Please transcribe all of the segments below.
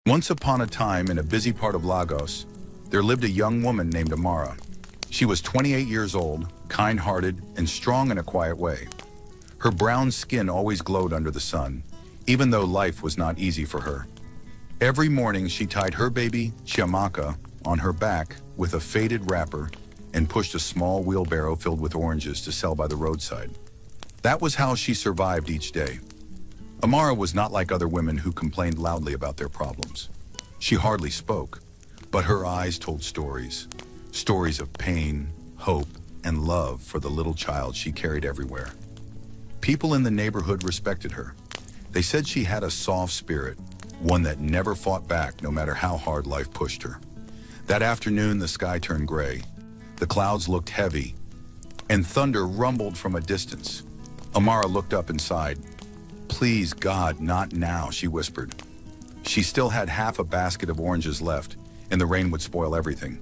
Once upon a time, in a busy part of Lagos, there lived a young woman named Amara. She was 28 years old, kind-hearted, and strong in a quiet way. Her brown skin always glowed under the sun, even though life was not easy for her. Every morning, she tied her baby, Chiamaka, on her back with a faded wrapper and pushed a small wheelbarrow filled with oranges to sell by the roadside. That was how she survived each day. Amara was not like other women who complained loudly about their problems. She hardly spoke, but her eyes told stories. Stories of pain, hope, and love for the little child she carried everywhere. People in the neighborhood respected her. They said she had a soft spirit, one that never fought back no matter how hard life pushed her. That afternoon, the sky turned gray. The clouds looked heavy, and thunder rumbled from a distance. Amara looked up and sighed. "Please, God, not now," she whispered. She still had half a basket of oranges left, and the rain would spoil everything.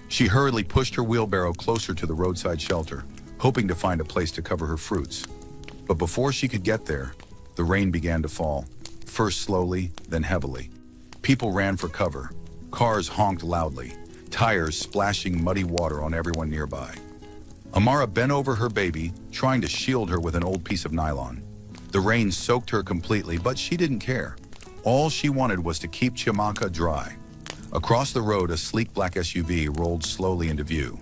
She hurriedly pushed her wheelbarrow closer to the roadside shelter, hoping to find a place to cover her fruits. But before she could get there, the rain began to fall, first slowly, then heavily. People ran for cover. Cars honked loudly, tires splashing muddy water on everyone nearby. Amara bent over her baby, trying to shield her with an old piece of nylon. The rain soaked her completely, but she didn't care. All she wanted was to keep Chiamaka dry. Across the road, a sleek black SUV rolled slowly into view.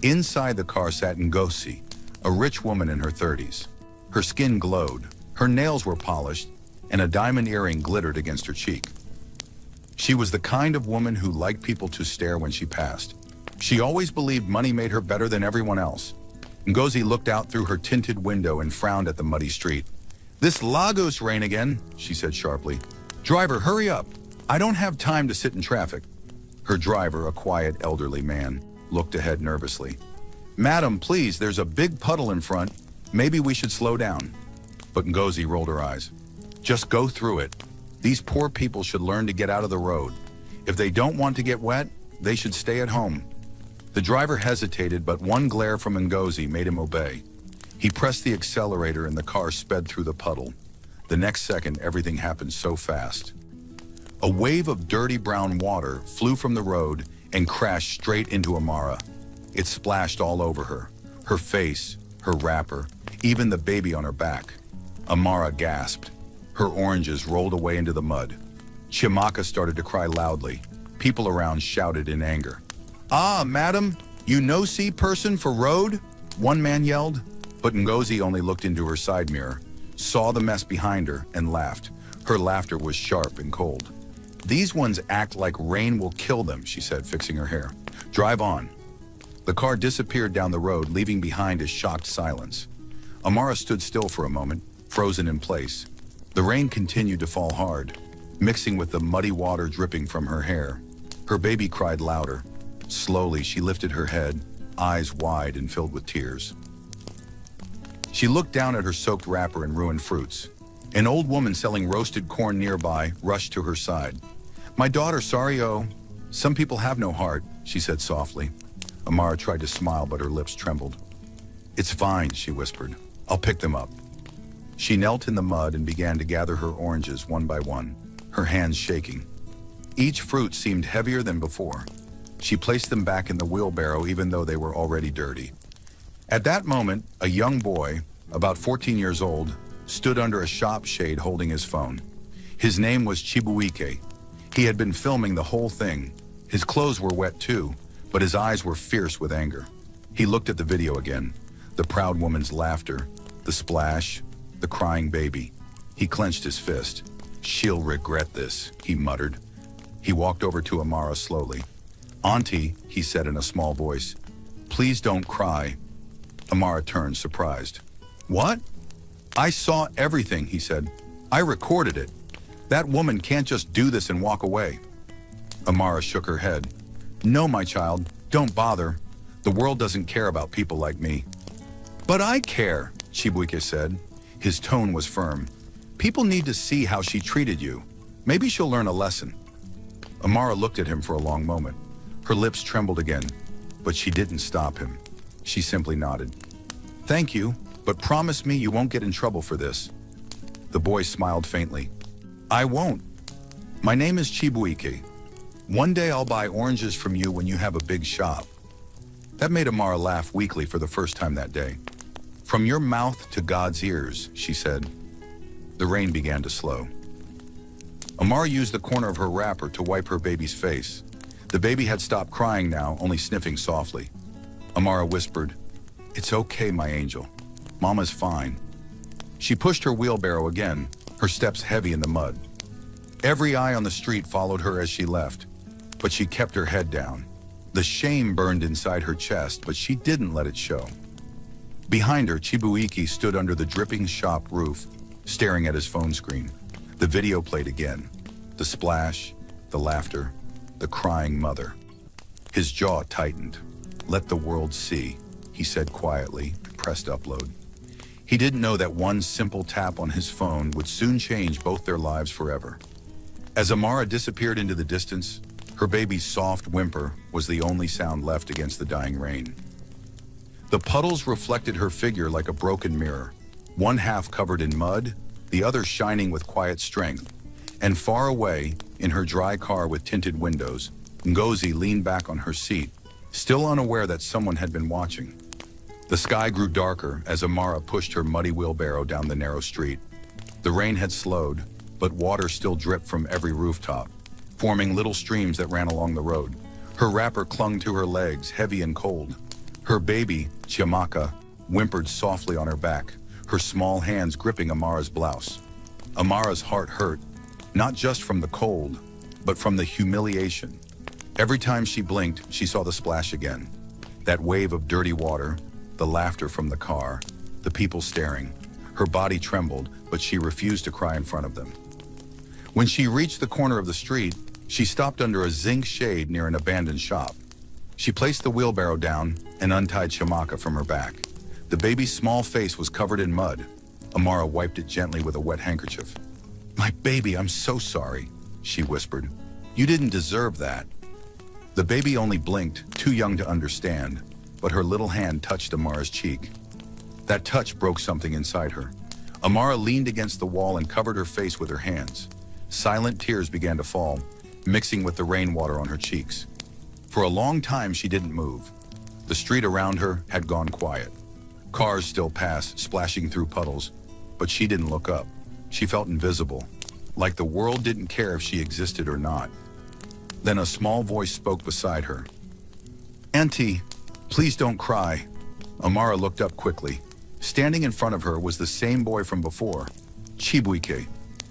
Inside the car sat Ngozi, a rich woman in her 30s. Her skin glowed, her nails were polished, and a diamond earring glittered against her cheek. She was the kind of woman who liked people to stare when she passed. She always believed money made her better than everyone else. Ngozi looked out through her tinted window and frowned at the muddy street. "This Lagos rain again," she said sharply. "Driver, hurry up. I don't have time to sit in traffic." Her driver, a quiet elderly man, looked ahead nervously. "Madam, please, there's a big puddle in front. Maybe we should slow down." But Ngozi rolled her eyes. "Just go through it. These poor people should learn to get out of the road. If they don't want to get wet, they should stay at home." The driver hesitated, but one glare from Ngozi made him obey. He pressed the accelerator and the car sped through the puddle. The next second, everything happened so fast. A wave of dirty brown water flew from the road and crashed straight into Amara. It splashed all over her face, her wrapper, even the baby on her back. Amara gasped. Her oranges rolled away into the mud. Chiamaka started to cry loudly. People around shouted in anger. "Ah, madam, you no see person for road?" one man yelled. But Ngozi only looked into her side mirror, saw the mess behind her, and laughed. Her laughter was sharp and cold. "These ones act like rain will kill them," she said, fixing her hair. "Drive on." The car disappeared down the road, leaving behind a shocked silence. Amara stood still for a moment, frozen in place. The rain continued to fall hard, mixing with the muddy water dripping from her hair. Her baby cried louder. Slowly, she lifted her head, eyes wide and filled with tears. She looked down at her soaked wrapper and ruined fruits. An old woman selling roasted corn nearby rushed to her side. "My daughter, sorry, oh. Some people have no heart," she said softly. Amara tried to smile, but her lips trembled. "It's fine," she whispered. "I'll pick them up." She knelt in the mud and began to gather her oranges one by one, her hands shaking. Each fruit seemed heavier than before. She placed them back in the wheelbarrow even though they were already dirty. At that moment, a young boy, about 14 years old, stood under a shop shade holding his phone. His name was Chibuike. He had been filming the whole thing. His clothes were wet too, but his eyes were fierce with anger. He looked at the video again, the proud woman's laughter, the splash, the crying baby. He clenched his fist. "She'll regret this," he muttered. He walked over to Amara slowly. "Auntie," he said in a small voice, "please don't cry." Amara turned, surprised. "What?" "I saw everything," he said. "I recorded it. That woman can't just do this and walk away." Amara shook her head. "No, my child, don't bother. The world doesn't care about people like me." "But I care," Chibuike said. His tone was firm. "People need to see how she treated you. Maybe she'll learn a lesson." Amara looked at him for a long moment. Her lips trembled again, but she didn't stop him. She simply nodded. "Thank you, but promise me you won't get in trouble for this." The boy smiled faintly. "I won't. My name is Chibuike. One day I'll buy oranges from you when you have a big shop. That made Amara laugh weakly for the first time that day. From your mouth to God's ears, she said. The rain began to slow. Amara used the corner of her wrapper to wipe her baby's face. The baby had stopped crying now, only sniffing softly. Amara whispered, "It's okay, my angel. Mama's fine." She pushed her wheelbarrow again, her steps heavy in the mud. Every eye on the street followed her as she left, but she kept her head down. The shame burned inside her chest, but she didn't let it show. Behind her, Chibuike stood under the dripping shop roof, staring at his phone screen. The video played again. The splash, the laughter, the crying mother. His jaw tightened. "Let the world see," he said quietly, and pressed upload. He didn't know that one simple tap on his phone would soon change both their lives forever. As Amara disappeared into the distance, her baby's soft whimper was the only sound left against the dying rain. The puddles reflected her figure like a broken mirror, one half covered in mud, the other shining with quiet strength. And far away, in her dry car with tinted windows, Ngozi leaned back on her seat, still unaware that someone had been watching. The sky grew darker as Amara pushed her muddy wheelbarrow down the narrow street. The rain had slowed, but water still dripped from every rooftop, forming little streams that ran along the road. Her wrapper clung to her legs, heavy and cold. Her baby, Chiamaka, whimpered softly on her back, her small hands gripping Amara's blouse. Amara's heart hurt, not just from the cold, but from the humiliation. Every time she blinked, she saw the splash again. That wave of dirty water, the laughter from the car, the people staring. Her body trembled, but she refused to cry in front of them. When she reached the corner of the street, she stopped under a zinc shade near an abandoned shop. She placed the wheelbarrow down and untied Chiamaka from her back. The baby's small face was covered in mud. Amara wiped it gently with a wet handkerchief. "My baby, I'm so sorry," she whispered. "You didn't deserve that." The baby only blinked, too young to understand, but her little hand touched Amara's cheek. That touch broke something inside her. Amara leaned against the wall and covered her face with her hands. Silent tears began to fall, mixing with the rainwater on her cheeks. For a long time, she didn't move. The street around her had gone quiet. Cars still passed, splashing through puddles, but she didn't look up. She felt invisible, like the world didn't care if she existed or not. Then a small voice spoke beside her. "Auntie, please don't cry." Amara looked up quickly. Standing in front of her was the same boy from before, Chibuike.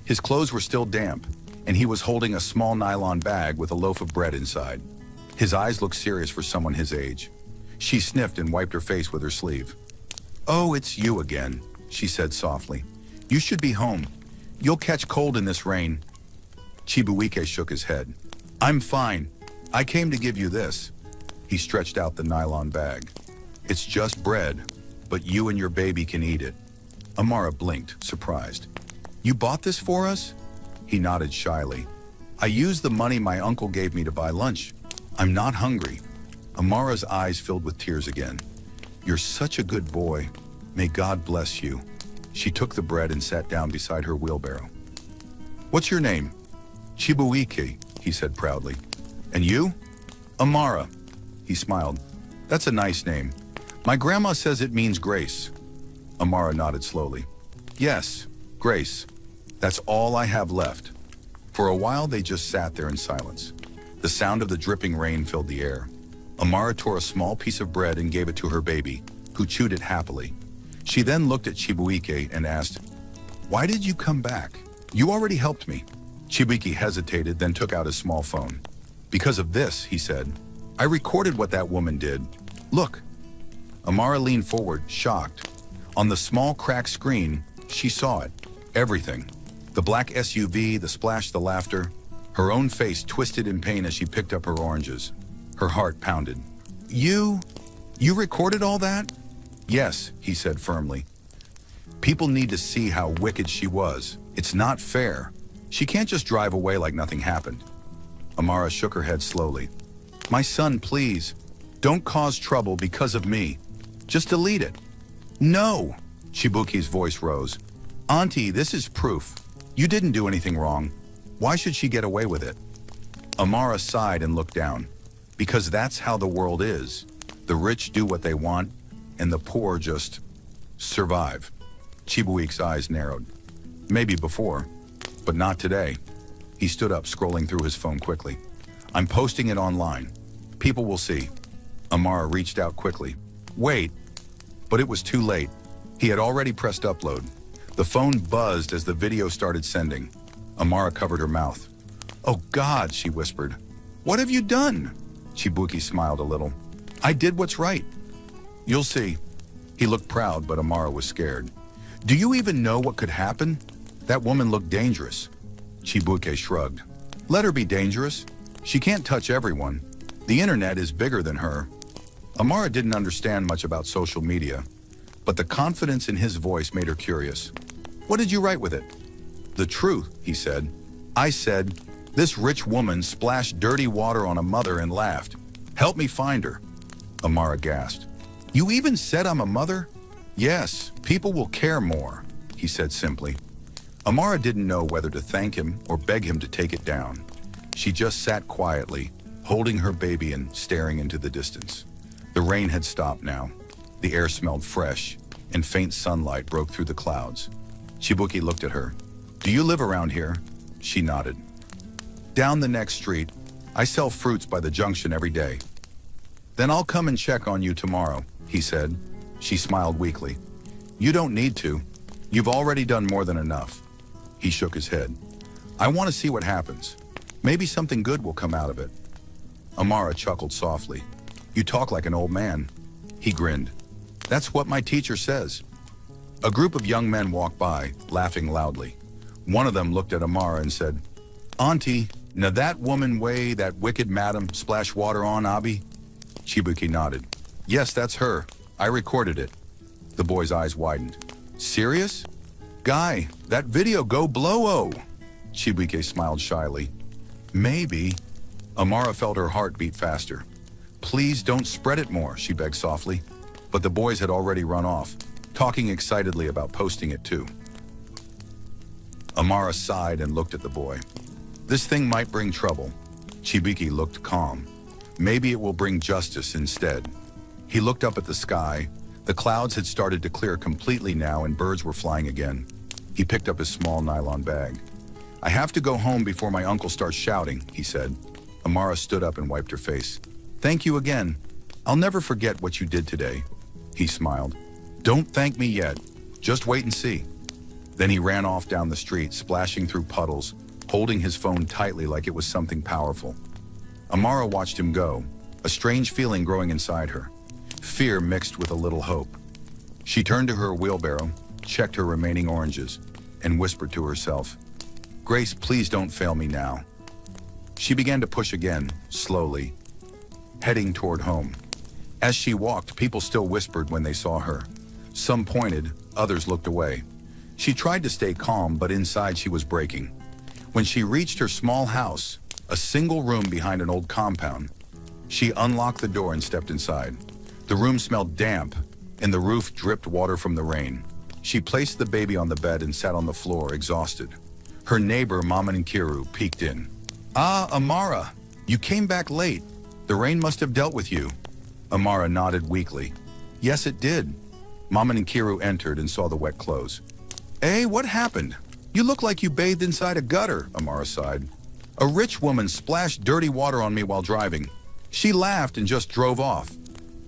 His clothes were still damp, and he was holding a small nylon bag with a loaf of bread inside. His eyes looked serious for someone his age. She sniffed and wiped her face with her sleeve. "Oh, it's you again," she said softly. "You should be home. You'll catch cold in this rain." Chibuike shook his head. "I'm fine. I came to give you this." He stretched out the nylon bag. "It's just bread, but you and your baby can eat it." Amara blinked, surprised. "You bought this for us?" He nodded shyly. "I used the money my uncle gave me to buy lunch. I'm not hungry." Amara's eyes filled with tears again. "You're such a good boy. May God bless you." She took the bread and sat down beside her wheelbarrow. "What's your name?" "Chibuike," he said proudly. "And you?" "Amara." He smiled. "That's a nice name. My grandma says it means grace." Amara nodded slowly. "Yes, grace. That's all I have left." For a while, they just sat there in silence. The sound of the dripping rain filled the air. Amara tore a small piece of bread and gave it to her baby, who chewed it happily. She then looked at Chibuike and asked, "Why did you come back? You already helped me." Chibuike hesitated, then took out his small phone. "Because of this," he said. "I recorded what that woman did. Look." Amara leaned forward, shocked. On the small cracked screen, she saw it. Everything. The black SUV, the splash, the laughter. Her own face twisted in pain as she picked up her oranges. Her heart pounded. You recorded all that?" "Yes," he said firmly. "People need to see how wicked she was. It's not fair. She can't just drive away like nothing happened." Amara shook her head slowly. "My son, please, don't cause trouble because of me. Just delete it." "No!" Chibuike's voice rose. "Auntie, this is proof. You didn't do anything wrong." Why should she get away with it? Amara sighed and looked down. Because that's how the world is. The rich do what they want, and the poor just survive. Chibuike's eyes narrowed. Maybe before, but not today. He stood up, scrolling through his phone quickly. I'm posting it online. People will see. Amara reached out quickly. Wait. But it was too late. He had already pressed upload. The phone buzzed as the video started sending. Amara covered her mouth. Oh God, she whispered. What have you done? Chibuike smiled a little. I did what's right. You'll see. He looked proud, but Amara was scared. Do you even know what could happen? That woman looked dangerous. Chibuike shrugged. Let her be dangerous. She can't touch everyone. The internet is bigger than her. Amara didn't understand much about social media, but the confidence in his voice made her curious. What did you write with it? The truth, he said. I said, this rich woman splashed dirty water on a mother and laughed. Help me find her. Amara gasped. You even said I'm a mother? Yes, people will care more, he said simply. Amara didn't know whether to thank him or beg him to take it down. She just sat quietly, holding her baby and staring into the distance. The rain had stopped now. The air smelled fresh, and faint sunlight broke through the clouds. Chibuike looked at her. Do you live around here? She nodded. Down the next street. I sell fruits by the junction every day. Then I'll come and check on you tomorrow, he said. She smiled weakly. You don't need to. You've already done more than enough. He shook his head. I want to see what happens. Maybe something good will come out of it. Amara chuckled softly. You talk like an old man. He grinned. That's what my teacher says. A group of young men walked by, laughing loudly. One of them looked at Amara and said, Auntie, now that woman way that wicked madam splash water on Abi? Chibuike nodded. Yes, that's her. I recorded it. The boy's eyes widened. Serious? Guy, that video go blow-o. Chibuike smiled shyly. Maybe. Amara felt her heart beat faster. Please don't spread it more, she begged softly. But the boys had already run off, talking excitedly about posting it too. Amara sighed and looked at the boy. This thing might bring trouble. Chibuike looked calm. Maybe it will bring justice instead. He looked up at the sky. The clouds had started to clear completely now and birds were flying again. He picked up his small nylon bag. I have to go home before my uncle starts shouting, he said. Amara stood up and wiped her face. Thank you again. I'll never forget what you did today. He smiled. Don't thank me yet. Just wait and see. Then he ran off down the street, splashing through puddles, holding his phone tightly like it was something powerful. Amara watched him go, a strange feeling growing inside her. Fear mixed with a little hope. She turned to her wheelbarrow, checked her remaining oranges, and whispered to herself, Grace, please don't fail me now. She began to push again, slowly, heading toward home. As she walked, people still whispered when they saw her. Some pointed, others looked away. She tried to stay calm, but inside she was breaking. When she reached her small house, a single room behind an old compound, she unlocked the door and stepped inside. The room smelled damp, and the roof dripped water from the rain. She placed the baby on the bed and sat on the floor, exhausted. Her neighbor, Maman-Nkiru, peeked in. Ah, Amara, you came back late. The rain must have dealt with you. Amara nodded weakly. Yes, it did. Maman-Nkiru entered and saw the wet clothes. Hey, what happened? You look like you bathed inside a gutter, Amara sighed. A rich woman splashed dirty water on me while driving. She laughed and just drove off.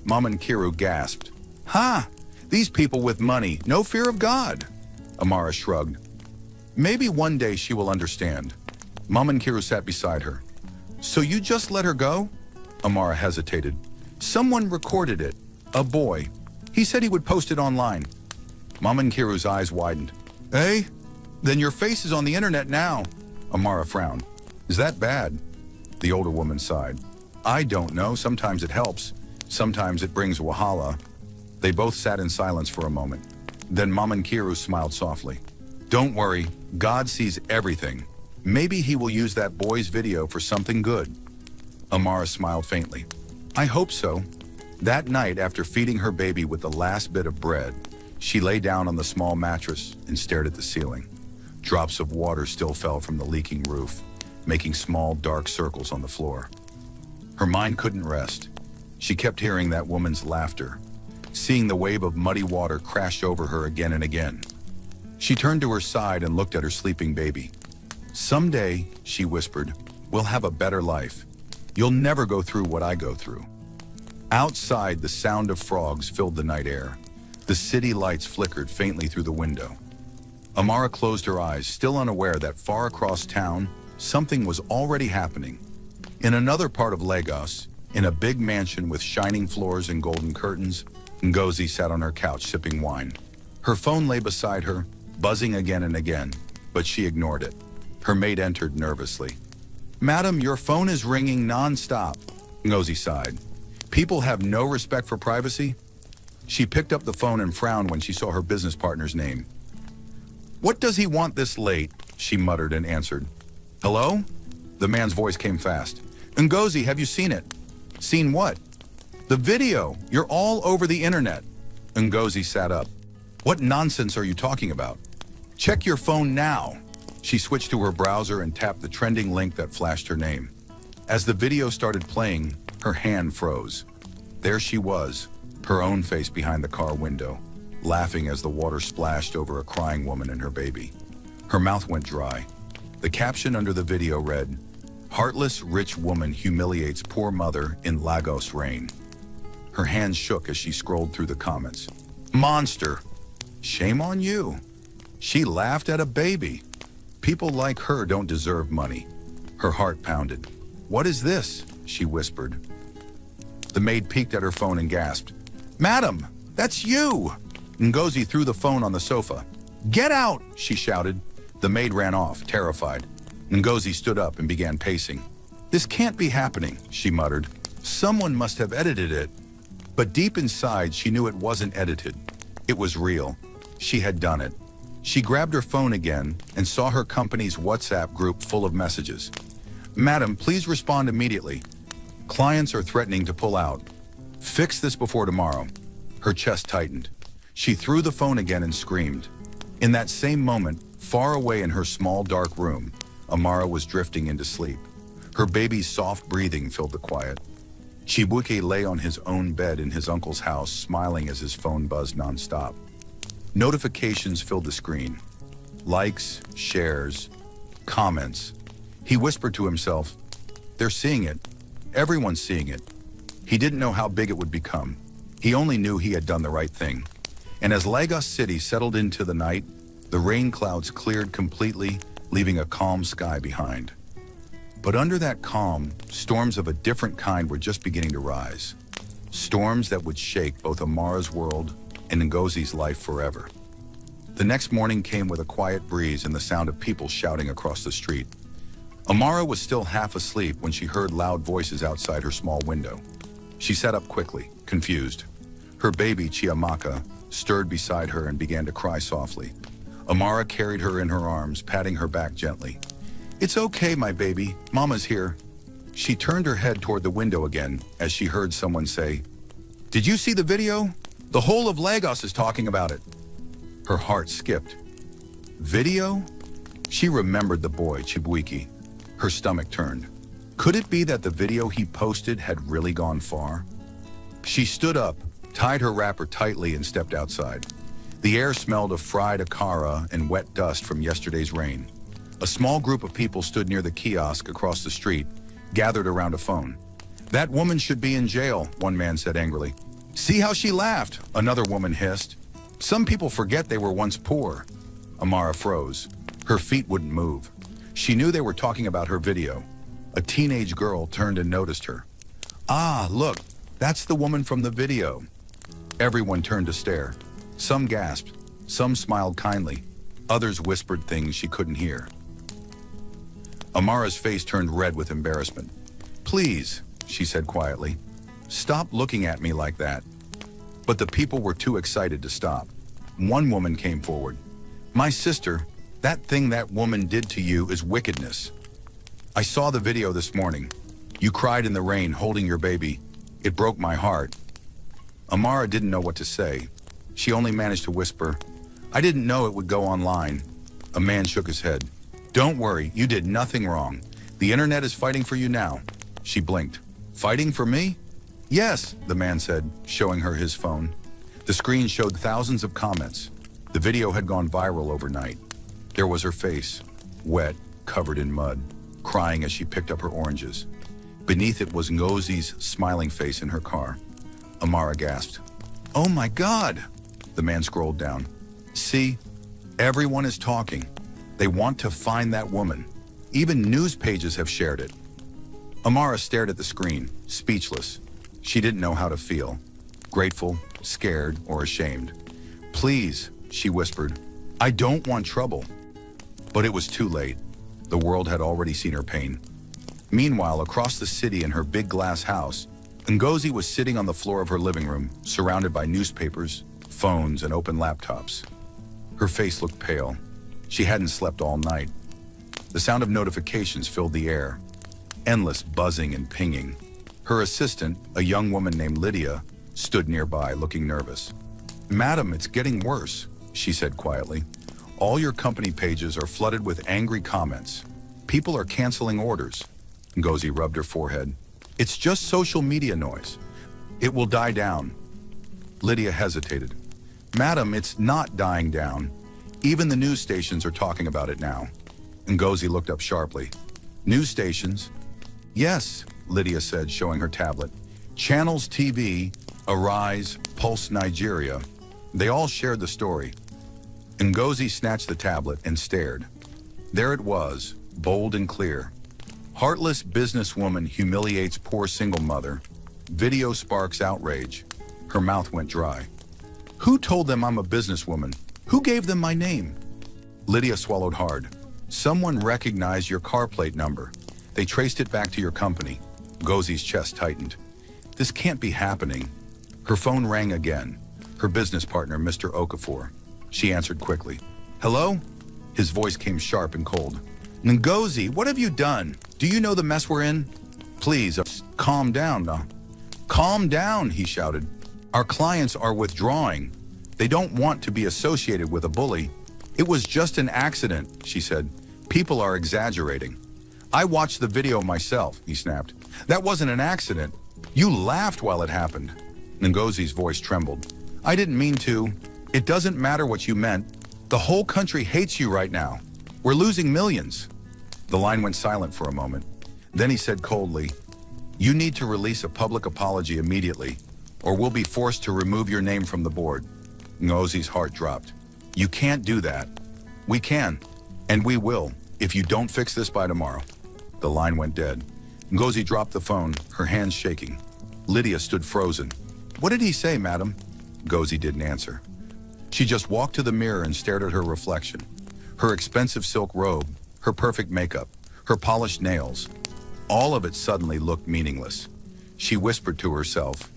Maman-Nkiru gasped. Ha! These people with money, no fear of God. Amara shrugged. Maybe one day she will understand. Maman-Nkiru sat beside her. So you just let her go? Amara hesitated. Someone recorded it. A boy. He said he would post it online. Maman-Nkiru's eyes widened. Eh? Then your face is on the internet now. Amara frowned. Is that bad? The older woman sighed. I don't know. Sometimes it helps. Sometimes it brings wahala. They both sat in silence for a moment. Then Maman-Nkiru smiled softly. Don't worry. God sees everything. Maybe he will use that boy's video for something good. Amara smiled faintly. I hope so. That night, after feeding her baby with the last bit of bread, she lay down on the small mattress and stared at the ceiling. Drops of water still fell from the leaking roof, making small, dark circles on the floor. Her mind couldn't rest. She kept hearing that woman's laughter, seeing the wave of muddy water crash over her again and again. She turned to her side and looked at her sleeping baby. "Someday," she whispered, "we'll have a better life. You'll never go through what I go through." Outside, the sound of frogs filled the night air. The city lights flickered faintly through the window. Amara closed her eyes, still unaware that far across town, something was already happening. In another part of Lagos, in a big mansion with shining floors and golden curtains, Ngozi sat on her couch sipping wine. Her phone lay beside her, buzzing again and again, but she ignored it. Her maid entered nervously. "Madam, your phone is ringing non-stop," Ngozi sighed. "People have no respect for privacy?" She picked up the phone and frowned when she saw her business partner's name. "What does he want this late?" she muttered and answered. "Hello?" The man's voice came fast. "Ngozi, have you seen it?" "Seen what?" "The video. You're all over the internet." Ngozi sat up. "What nonsense are you talking about?" "Check your phone now." She switched to her browser and tapped the trending link that flashed her name. As the video started playing, her hand froze. There she was, her own face behind the car window, laughing as the water splashed over a crying woman and her baby. Her mouth went dry. The caption under the video read, "Heartless rich woman humiliates poor mother in Lagos rain." Her hands shook as she scrolled through the comments. "Monster! Shame on you." She laughed at a baby. People like her don't deserve money. Her heart pounded. "What is this?" she whispered. The maid peeked at her phone and gasped. "Madam, that's you!" Ngozi threw the phone on the sofa. "Get out!" she shouted. The maid ran off, terrified. Ngozi stood up and began pacing. "This can't be happening," she muttered. "Someone must have edited it." But deep inside, she knew it wasn't edited. It was real. She had done it. She grabbed her phone again and saw her company's WhatsApp group full of messages. "Madam, please respond immediately. Clients are threatening to pull out. Fix this before tomorrow." Her chest tightened. She threw the phone again and screamed. In that same moment, far away in her small dark room, Amara was drifting into sleep. Her baby's soft breathing filled the quiet. Chibuike lay on his own bed in his uncle's house, smiling as his phone buzzed nonstop. Notifications filled the screen. Likes, shares, comments. He whispered to himself, "They're seeing it. Everyone's seeing it." He didn't know how big it would become. He only knew he had done the right thing. And as Lagos City settled into the night, the rain clouds cleared completely, leaving a calm sky behind. But under that calm, storms of a different kind were just beginning to rise. Storms that would shake both Amara's world and Ngozi's life forever. The next morning came with a quiet breeze and the sound of people shouting across the street. Amara was still half asleep when she heard loud voices outside her small window. She sat up quickly, confused. Her baby, Chiamaka, stirred beside her and began to cry softly. Amara carried her in her arms, patting her back gently. "It's okay, my baby. Mama's here." She turned her head toward the window again as she heard someone say, "Did you see the video? The whole of Lagos is talking about it." Her heart skipped. Video? She remembered the boy, Chibuike. Her stomach turned. Could it be that the video he posted had really gone far? She stood up, tied her wrapper tightly, and stepped outside. The air smelled of fried akara and wet dust from yesterday's rain. A small group of people stood near the kiosk across the street, gathered around a phone. "That woman should be in jail," one man said angrily. "See how she laughed," another woman hissed. "Some people forget they were once poor." Amara froze. Her feet wouldn't move. She knew they were talking about her video. A teenage girl turned and noticed her. "Ah, look, that's the woman from the video." Everyone turned to stare. Some gasped, some smiled kindly, others whispered things she couldn't hear. Amara's face turned red with embarrassment. "Please," she said quietly, "stop looking at me like that." But the people were too excited to stop. One woman came forward. "My sister, that thing that woman did to you is wickedness. I saw the video this morning. You cried in the rain holding your baby. It broke my heart." Amara didn't know what to say. She only managed to whisper, "I didn't know it would go online." A man shook his head. Don't worry, you did nothing wrong. The internet is fighting for you now. She blinked. Fighting for me? Yes, the man said, showing her his phone. The screen showed thousands of comments. The video had gone viral overnight. There was her face, wet, covered in mud, crying as she picked up her oranges. Beneath it was Ngozi's smiling face in her car. Amara gasped. Oh my God! The man scrolled down. See? Everyone is talking. They want to find that woman. Even news pages have shared it. Amara stared at the screen, speechless. She didn't know how to feel. Grateful, scared, or ashamed. Please, she whispered. I don't want trouble. But it was too late. The world had already seen her pain. Meanwhile, across the city in her big glass house, Ngozi was sitting on the floor of her living room, surrounded by newspapers, phones, and open laptops. Her face looked pale. She hadn't slept all night. The sound of notifications filled the air, endless buzzing and pinging. Her assistant, a young woman named Lydia, stood nearby, looking nervous. Madam, it's getting worse, she said quietly. All your company pages are flooded with angry comments. People are canceling orders. Ngozi rubbed her forehead. It's just social media noise. It will die down. Lydia hesitated. Madam, it's not dying down. Even the news stations are talking about it now. Ngozi looked up sharply. News stations? Yes, Lydia said, showing her tablet. Channels TV, Arise, Pulse Nigeria. They all shared the story. Ngozi snatched the tablet and stared. There it was, bold and clear. Heartless businesswoman humiliates poor single mother. Video sparks outrage. Her mouth went dry. Who told them I'm a businesswoman? Who gave them my name? Lydia swallowed hard. Someone recognized your car plate number. They traced it back to your company. Ngozi's chest tightened. This can't be happening. Her phone rang again. Her business partner, Mr. Okafor. She answered quickly. Hello? His voice came sharp and cold. Ngozi, what have you done? Do you know the mess we're in? Please, calm down. Calm down, he shouted. Our clients are withdrawing. They don't want to be associated with a bully. It was just an accident, she said. People are exaggerating. I watched the video myself, he snapped. That wasn't an accident. You laughed while it happened. Ngozi's voice trembled. I didn't mean to. It doesn't matter what you meant. The whole country hates you right now. We're losing millions. The line went silent for a moment. Then he said coldly, you need to release a public apology immediately, or we'll be forced to remove your name from the board. Ngozi's heart dropped. You can't do that. We can, and we will, if you don't fix this by tomorrow. The line went dead. Ngozi dropped the phone, her hands shaking. Lydia stood frozen. What did he say, madam? Ngozi didn't answer. She just walked to the mirror and stared at her reflection. Her expensive silk robe, her perfect makeup, her polished nails. All of it suddenly looked meaningless. She whispered to herself,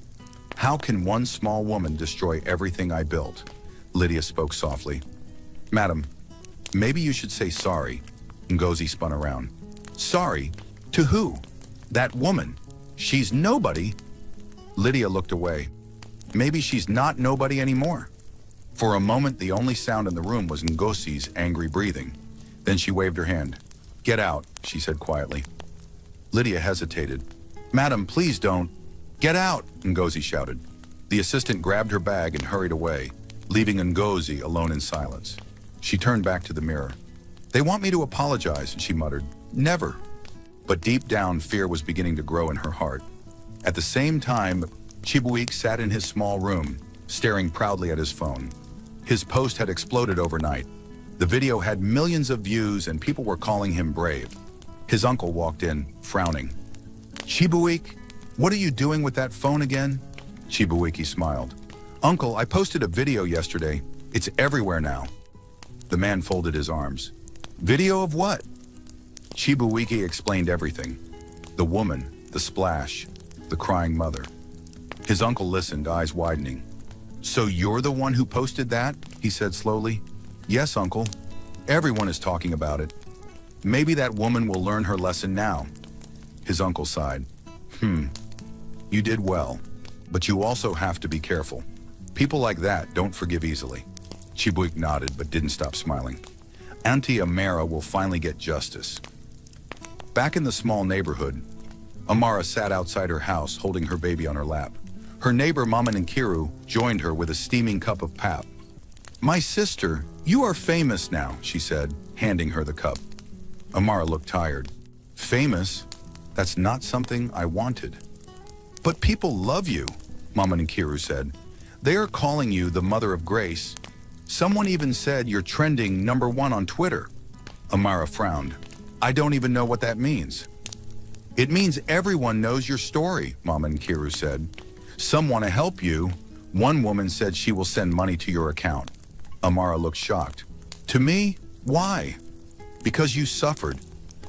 how can one small woman destroy everything I built? Lydia spoke softly. Madam, maybe you should say sorry. Ngozi spun around. Sorry? To who? That woman. She's nobody. Lydia looked away. Maybe she's not nobody anymore. For a moment, the only sound in the room was Ngozi's angry breathing. Then she waved her hand. Get out, she said quietly. Lydia hesitated. Madam, please don't. Get out, Ngozi shouted. The assistant grabbed her bag and hurried away, leaving Ngozi alone in silence. She turned back to the mirror. They want me to apologize, she muttered. Never. But deep down, fear was beginning to grow in her heart. At the same time, Chibuike sat in his small room, staring proudly at his phone. His post had exploded overnight. The video had millions of views and people were calling him brave. His uncle walked in, frowning. Chibuike, what are you doing with that phone again? Chibuike smiled. Uncle, I posted a video yesterday. It's everywhere now. The man folded his arms. Video of what? Chibuike explained everything. The woman, the splash, the crying mother. His uncle listened, eyes widening. So you're the one who posted that? He said slowly. Yes, uncle. Everyone is talking about it. Maybe that woman will learn her lesson now. His uncle sighed. You did well, but you also have to be careful. People like that don't forgive easily. Chibuike nodded but didn't stop smiling. Auntie Amara will finally get justice. Back in the small neighborhood, Amara sat outside her house holding her baby on her lap. Her neighbor Mama Nkiru joined her with a steaming cup of pap. "My sister, you are famous now," she said, handing her the cup. Amara looked tired. "Famous? That's not something I wanted." "But people love you," Mama Nkiru said. "They are calling you the Mother of Grace. Someone even said you're trending #1 on Twitter." Amara frowned. "I don't even know what that means." "It means everyone knows your story," Mama Nkiru said. "Some want to help you. One woman said she will send money to your account." Amara looked shocked. "To me? Why?" "Because you suffered.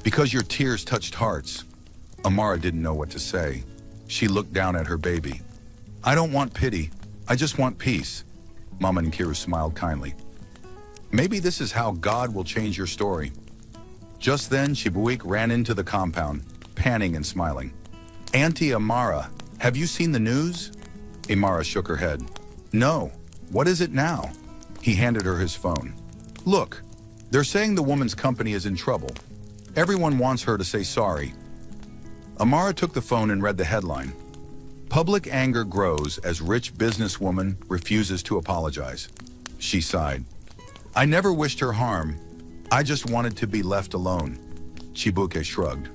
Because your tears touched hearts." Amara didn't know what to say. She looked down at her baby. "I don't want pity. I just want peace." Mama Nkiru smiled kindly. "Maybe this is how God will change your story." Just then, Chibuike ran into the compound, panting and smiling. "Auntie Amara, have you seen the news?" Amara shook her head. "No. What is it now?" He handed her his phone. "Look, they're saying the woman's company is in trouble. Everyone wants her to say sorry." Amara took the phone and read the headline. "Public anger grows as rich businesswoman refuses to apologize." She sighed. "I never wished her harm. I just wanted to be left alone." Chibuike shrugged.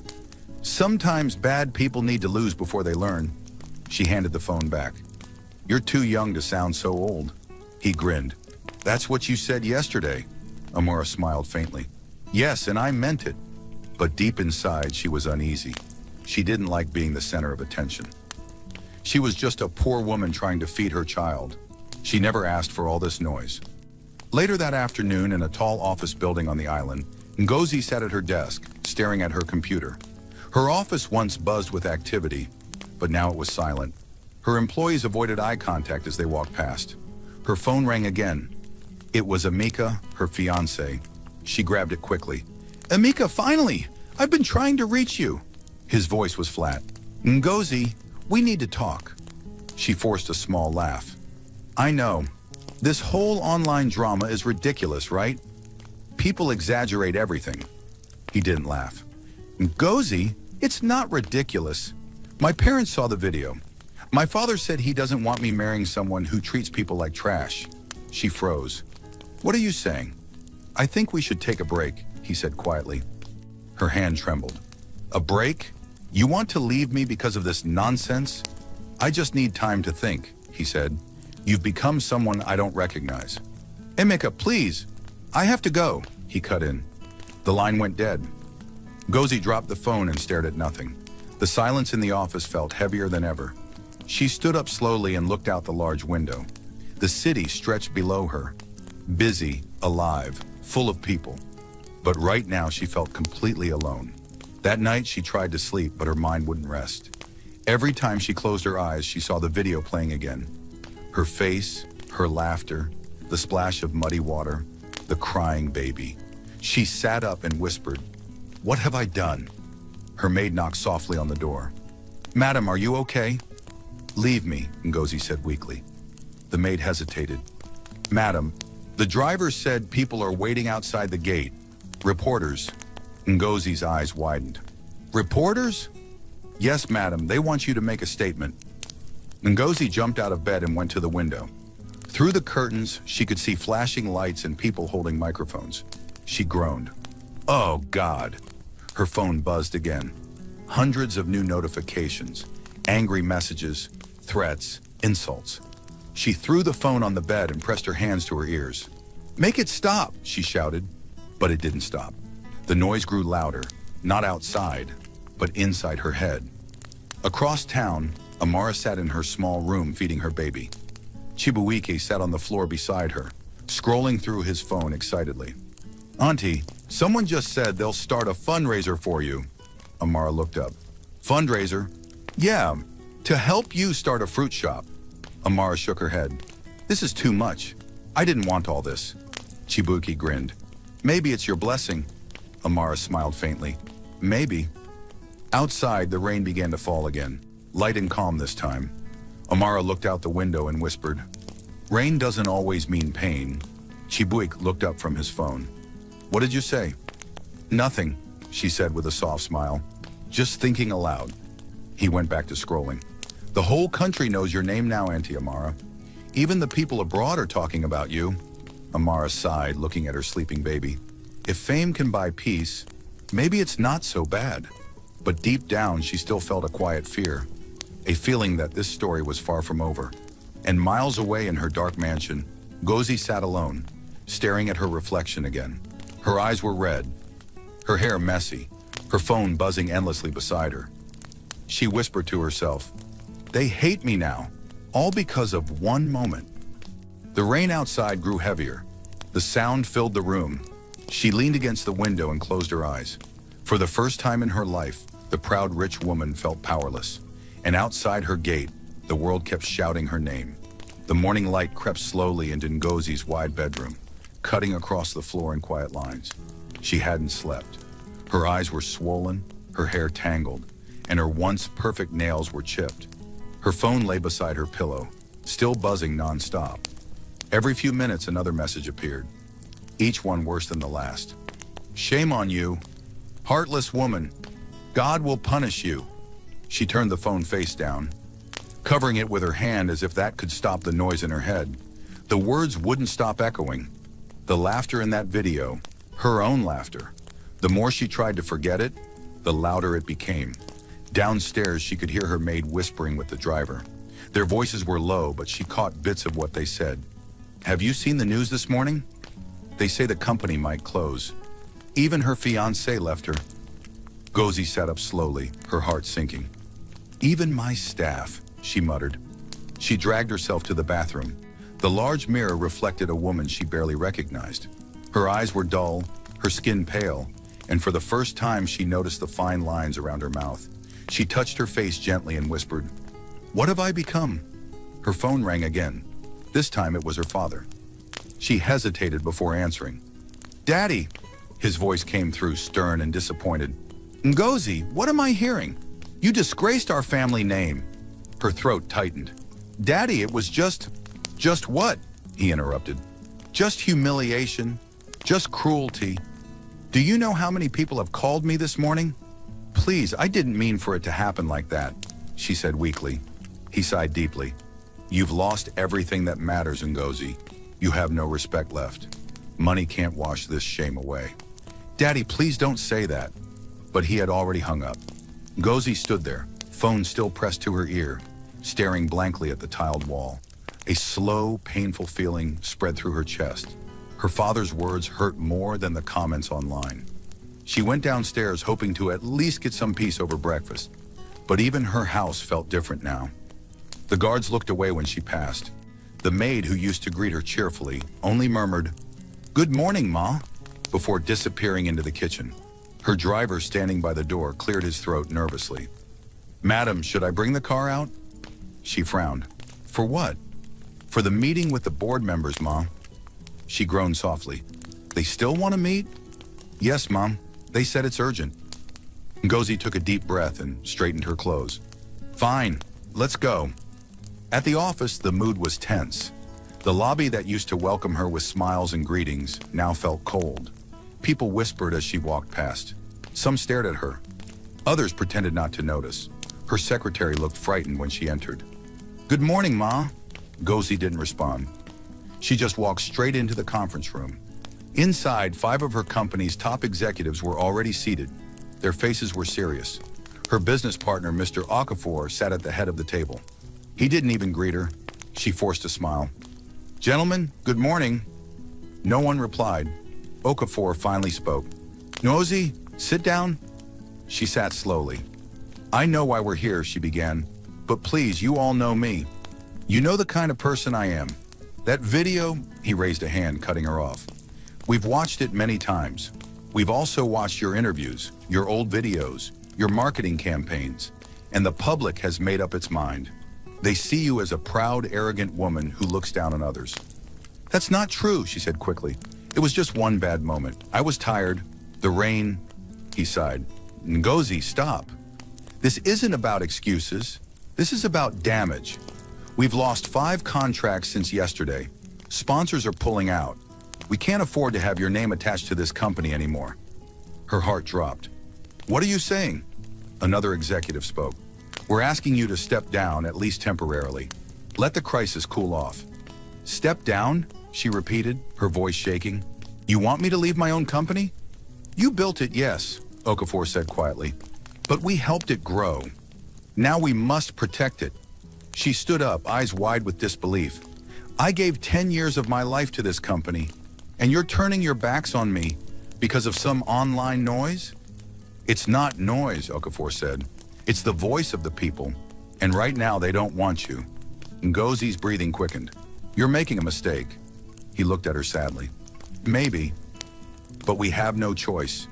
"Sometimes bad people need to lose before they learn." She handed the phone back. "You're too young to sound so old." He grinned. "That's what you said yesterday." Amara smiled faintly. "Yes, and I meant it." But deep inside, she was uneasy. She didn't like being the center of attention. She was just a poor woman trying to feed her child. She never asked for all this noise. Later that afternoon, in a tall office building on the island, Ngozi sat at her desk, staring at her computer. Her office once buzzed with activity, but now it was silent. Her employees avoided eye contact as they walked past. Her phone rang again. It was Emeka, her fiancé. She grabbed it quickly. "Emeka, finally! I've been trying to reach you." His voice was flat. "Ngozi, we need to talk." She forced a small laugh. "I know. This whole online drama is ridiculous, right? People exaggerate everything." He didn't laugh. "Ngozi, it's not ridiculous. My parents saw the video. My father said he doesn't want me marrying someone who treats people like trash." She froze. "What are you saying?" "I think we should take a break," he said quietly. Her hand trembled. "A break? You want to leave me because of this nonsense?" "I just need time to think," he said. "You've become someone I don't recognize." "Emeka, please. I have to go," he cut in. The line went dead. Ngozi dropped the phone and stared at nothing. The silence in the office felt heavier than ever. She stood up slowly and looked out the large window. The city stretched below her, busy, alive, full of people. But right now she felt completely alone. That night she tried to sleep, but her mind wouldn't rest. Every time she closed her eyes, she saw the video playing again. Her face, her laughter, the splash of muddy water, the crying baby. She sat up and whispered, "What have I done?" Her maid knocked softly on the door. "Madam, are you okay?" "Leave me," Ngozi said weakly. The maid hesitated. "Madam, the driver said people are waiting outside the gate. Reporters." Ngozi's eyes widened. "Reporters?" "Yes, madam, they want you to make a statement." Ngozi jumped out of bed and went to the window. Through the curtains, she could see flashing lights and people holding microphones. She groaned. "Oh, God." Her phone buzzed again. Hundreds of new notifications, angry messages, threats, insults. She threw the phone on the bed and pressed her hands to her ears. "Make it stop," she shouted. But it didn't stop. The noise grew louder, not outside, but inside her head. Across town, Amara sat in her small room feeding her baby. Chibuike sat on the floor beside her, scrolling through his phone excitedly. "Auntie, someone just said they'll start a fundraiser for you." Amara looked up. "Fundraiser?" "Yeah, to help you start a fruit shop." Amara shook her head. "This is too much. I didn't want all this." Chibuike grinned. "Maybe it's your blessing." Amara smiled faintly. "Maybe." Outside, the rain began to fall again, light and calm this time. Amara looked out the window and whispered, "Rain doesn't always mean pain." Chibuike looked up from his phone. What did you say? Nothing, she said with a soft smile. Just thinking aloud. He went back to scrolling. The whole country knows your name now, Auntie Amara. Even the people abroad are talking about you. Amara sighed, looking at her sleeping baby. If fame can buy peace, maybe it's not so bad. But deep down, she still felt a quiet fear. A feeling that this story was far from over. And miles away in her dark mansion, Ngozi sat alone, staring at her reflection again. Her eyes were red, her hair messy, her phone buzzing endlessly beside her. She whispered to herself, "They hate me now, all because of one moment." The rain outside grew heavier. The sound filled the room. She leaned against the window and closed her eyes. For the first time in her life, the proud rich woman felt powerless. And outside her gate, the world kept shouting her name. The morning light crept slowly into Ngozi's wide bedroom, cutting across the floor in quiet lines. She hadn't slept. Her eyes were swollen, her hair tangled, and her once perfect nails were chipped. Her phone lay beside her pillow, still buzzing nonstop. Every few minutes, another message appeared, each one worse than the last. "Shame on you, heartless woman. God will punish you." She turned the phone face down, covering it with her hand as if that could stop the noise in her head. The words wouldn't stop echoing. The laughter in that video, her own laughter. The more she tried to forget it, the louder it became. Downstairs, she could hear her maid whispering with the driver. Their voices were low, but she caught bits of what they said. "Have you seen the news this morning? They say the company might close. Even her fiancé left her." Ngozi sat up slowly, her heart sinking. "Even my staff," she muttered. She dragged herself to the bathroom. The large mirror reflected a woman she barely recognized. Her eyes were dull, her skin pale, and for the first time she noticed the fine lines around her mouth. She touched her face gently and whispered, "What have I become?" Her phone rang again. This time it was her father. She hesitated before answering. "Daddy!" His voice came through, stern and disappointed. "Ngozi, what am I hearing? You disgraced our family name." Her throat tightened. "Daddy, it was just what?" he interrupted. "Just humiliation, just cruelty. Do you know how many people have called me this morning? Please, I didn't mean for it to happen like that," she said weakly. He sighed deeply. "You've lost everything that matters, Ngozi. You have no respect left. Money can't wash this shame away." "Daddy, please don't say that." But he had already hung up. Ngozi stood there, phone still pressed to her ear, staring blankly at the tiled wall. A slow, painful feeling spread through her chest. Her father's words hurt more than the comments online. She went downstairs hoping to at least get some peace over breakfast. But even her house felt different now. The guards looked away when she passed. The maid, who used to greet her cheerfully, only murmured, "Good morning, Ma," before disappearing into the kitchen. Her driver, standing by the door, cleared his throat nervously. "Madam, should I bring the car out?" She frowned. "For what?" "For the meeting with the board members, Ma." She groaned softly. "They still want to meet?" "Yes, Mom. They said it's urgent." Ngozi took a deep breath and straightened her clothes. "Fine, let's go." At the office, the mood was tense. The lobby that used to welcome her with smiles and greetings now felt cold. People whispered as she walked past. Some stared at her. Others pretended not to notice. Her secretary looked frightened when she entered. "Good morning, Ma." Ngozi didn't respond. She just walked straight into the conference room. Inside, 5 of her company's top executives were already seated. Their faces were serious. Her business partner, Mr. Okafor, sat at the head of the table. He didn't even greet her. She forced a smile. "Gentlemen, good morning." No one replied. Okafor finally spoke. "Ngozi, sit down." She sat slowly. "I know why we're here," she began. "But please, you all know me. You know the kind of person I am. That video," he raised a hand, cutting her off. "We've watched it many times. We've also watched your interviews, your old videos, your marketing campaigns, and the public has made up its mind. They see you as a proud, arrogant woman who looks down on others." "That's not true," she said quickly. "It was just one bad moment. I was tired. The rain," he sighed. "Ngozi, stop. This isn't about excuses. This is about damage. We've lost 5 contracts since yesterday. Sponsors are pulling out. We can't afford to have your name attached to this company anymore. Her heart dropped. What are you saying? Another executive spoke. We're asking you to step down, at least temporarily. Let the crisis cool off. Step down? She repeated, her voice shaking. You want me to leave my own company? You built it, yes, Okafor said quietly. But we helped it grow. Now we must protect it. She stood up, eyes wide with disbelief. I gave 10 years of my life to this company, and you're turning your backs on me because of some online noise? It's not noise, Okafor said. It's the voice of the people, and right now they don't want you. Ngozi's breathing quickened. You're making a mistake. He looked at her sadly. Maybe, but we have no choice.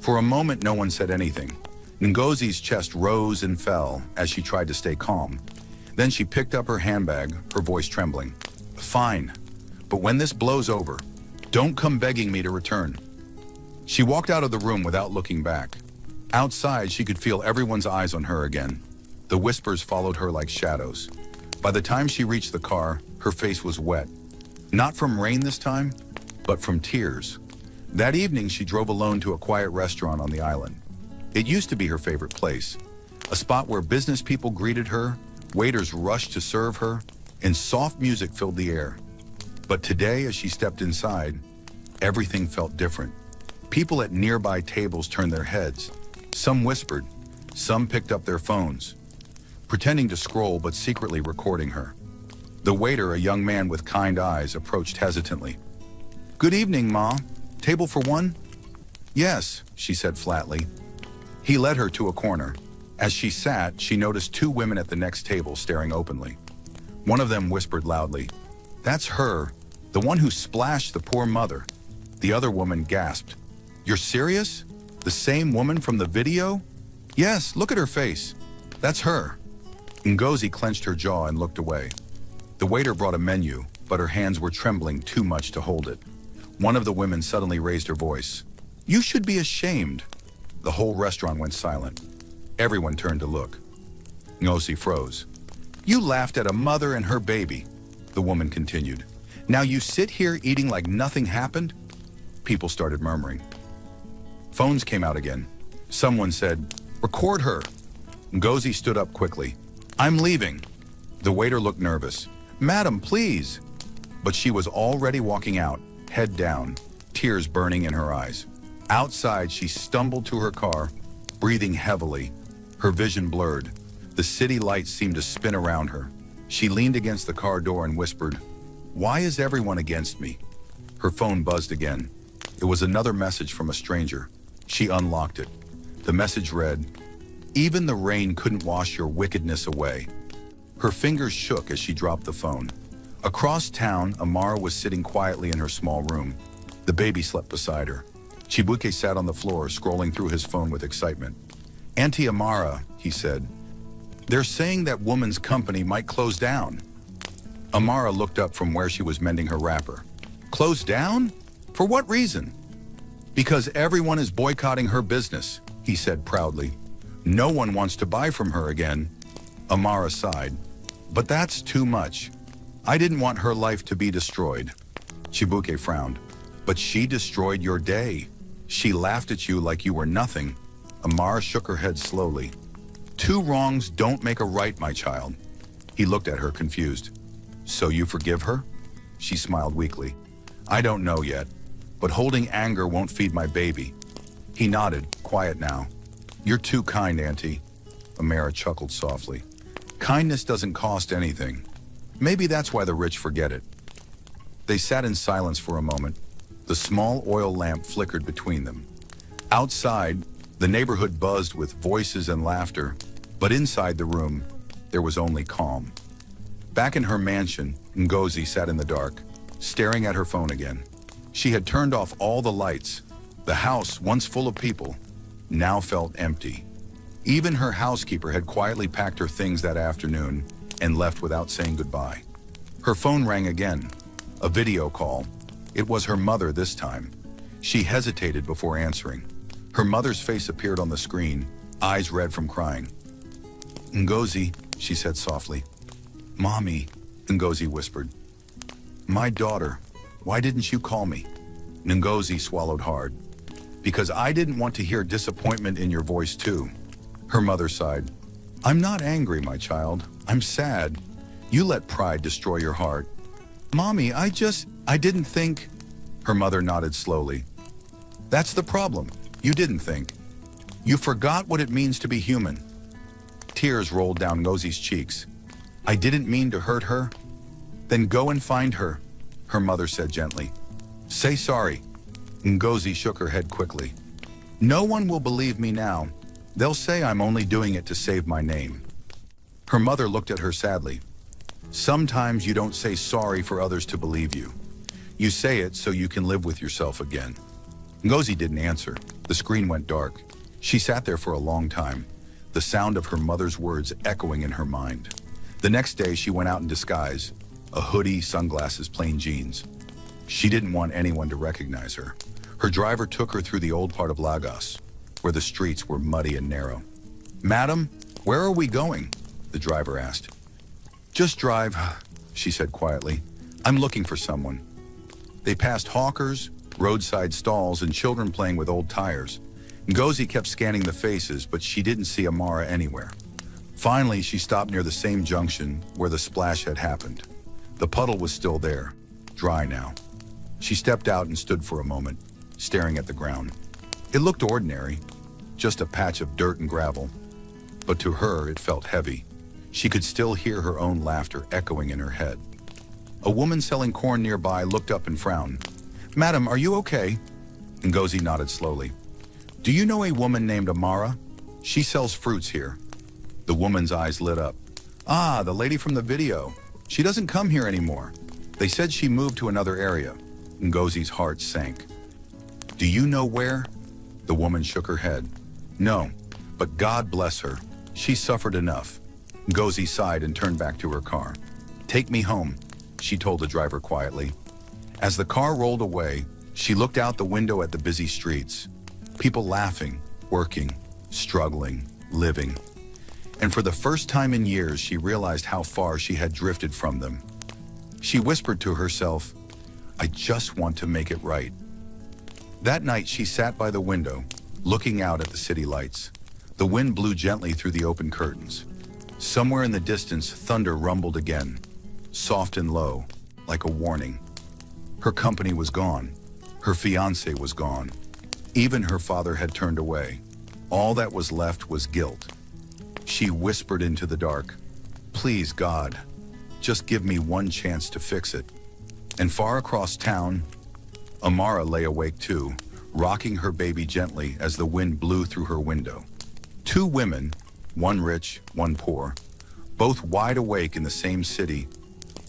For a moment, no one said anything. Ngozi's chest rose and fell as she tried to stay calm. Then she picked up her handbag, her voice trembling. Fine, but when this blows over, don't come begging me to return. She walked out of the room without looking back. Outside, she could feel everyone's eyes on her again. The whispers followed her like shadows. By the time she reached the car, her face was wet. Not from rain this time, but from tears. That evening, she drove alone to a quiet restaurant on the island. It used to be her favorite place, a spot where business people greeted her, waiters rushed to serve her, and soft music filled the air. But today, as she stepped inside, everything felt different. People at nearby tables turned their heads. Some whispered, some picked up their phones, pretending to scroll but secretly recording her. The waiter, a young man with kind eyes, approached hesitantly. Good evening, Ma. Table for one? Yes, she said flatly. He led her to a corner. As she sat, she noticed two women at the next table staring openly. One of them whispered loudly, That's her, the one who splashed the poor mother. The other woman gasped. You're serious? The same woman from the video? Yes, look at her face. That's her. Ngozi clenched her jaw and looked away. The waiter brought a menu, but her hands were trembling too much to hold it. One of the women suddenly raised her voice. You should be ashamed. The whole restaurant went silent. Everyone turned to look. Ngozi froze. You laughed at a mother and her baby, the woman continued. Now you sit here eating like nothing happened? People started murmuring. Phones came out again. Someone said, Record her. Ngozi stood up quickly. I'm leaving. The waiter looked nervous. Madam, please. But she was already walking out, head down, tears burning in her eyes. Outside, she stumbled to her car, breathing heavily, her vision blurred. The city lights seemed to spin around her. She leaned against the car door and whispered, Why is everyone against me? Her phone buzzed again. It was another message from a stranger. She unlocked it. The message read, Even the rain couldn't wash your wickedness away. Her fingers shook as she dropped the phone. Across town, Amara was sitting quietly in her small room. The baby slept beside her. Chibuke sat on the floor, scrolling through his phone with excitement. Auntie Amara, he said, they're saying that woman's company might close down. Amara looked up from where she was mending her wrapper. Close down? For what reason? Because everyone is boycotting her business, he said proudly. No one wants to buy from her again. Amara sighed. But that's too much. I didn't want her life to be destroyed. Chibuke frowned. But she destroyed your day. She laughed at you like you were nothing. Amara shook her head slowly. Two wrongs don't make a right, my child. He looked at her confused. So you forgive her? She smiled weakly. I don't know yet, but holding anger won't feed my baby. He nodded, quiet now. You're too kind, Auntie. Amara chuckled softly. Kindness doesn't cost anything. Maybe that's why the rich forget it. They sat in silence for a moment. The small oil lamp flickered between them. Outside, the neighborhood buzzed with voices and laughter, but inside the room, there was only calm. Back in her mansion, Ngozi sat in the dark, staring at her phone again. She had turned off all the lights. The house, once full of people, now felt empty. Even her housekeeper had quietly packed her things that afternoon and left without saying goodbye. Her phone rang again, a video call. It was her mother this time. She hesitated before answering. Her mother's face appeared on the screen, eyes red from crying. Ngozi, she said softly. Mommy, Ngozi whispered. My daughter, Why didn't you call me? Ngozi swallowed hard. Because I didn't want to hear disappointment in your voice too. Her mother sighed. I'm not angry, my child. I'm sad. You let pride destroy your heart. Mommy, I didn't think. Her mother nodded slowly. That's the problem. You didn't think. You forgot what it means to be human. Tears rolled down Ngozi's cheeks. I didn't mean to hurt her. Then go and find her, her mother said gently. Say sorry. Ngozi shook her head quickly. No one will believe me now. They'll say I'm only doing it to save my name. Her mother looked at her sadly. Sometimes you don't say sorry for others to believe you. You say it so you can live with yourself again. Ngozi didn't answer. The screen went dark. She sat there for a long time, the sound of her mother's words echoing in her mind. The next day, she went out in disguise, a hoodie, sunglasses, plain jeans. She didn't want anyone to recognize her. Her driver took her through the old part of Lagos, where the streets were muddy and narrow. Madam, where are we going? The driver asked. Just drive, she said quietly. I'm looking for someone. They passed hawkers, roadside stalls, and children playing with old tires. Ngozi kept scanning the faces, but she didn't see Amara anywhere. Finally, she stopped near the same junction where the splash had happened. The puddle was still there, dry now. She stepped out and stood for a moment, staring at the ground. It looked ordinary, just a patch of dirt and gravel. But to her, it felt heavy. She could still hear her own laughter echoing in her head. A woman selling corn nearby looked up and frowned. Madam, are you okay? Ngozi nodded slowly. Do you know a woman named Amara? She sells fruits here. The woman's eyes lit up. Ah, the lady from the video. She doesn't come here anymore. They said she moved to another area. Ngozi's heart sank. Do you know where? The woman shook her head. No, but God bless her. She suffered enough. Ngozi sighed and turned back to her car. Take me home, she told the driver quietly. As the car rolled away, she looked out the window at the busy streets. People laughing, working, struggling, living. And for the first time in years, she realized how far she had drifted from them. She whispered to herself, I just want to make it right. That night, she sat by the window, looking out at the city lights. The wind blew gently through the open curtains. Somewhere in the distance, thunder rumbled again, soft and low, like a warning. Her company was gone. Her fiancé was gone. Even her father had turned away. All that was left was guilt. She whispered into the dark, Please, God, just give me one chance to fix it. And far across town, Amara lay awake too, rocking her baby gently as the wind blew through her window. Two women, one rich, one poor, both wide awake in the same city,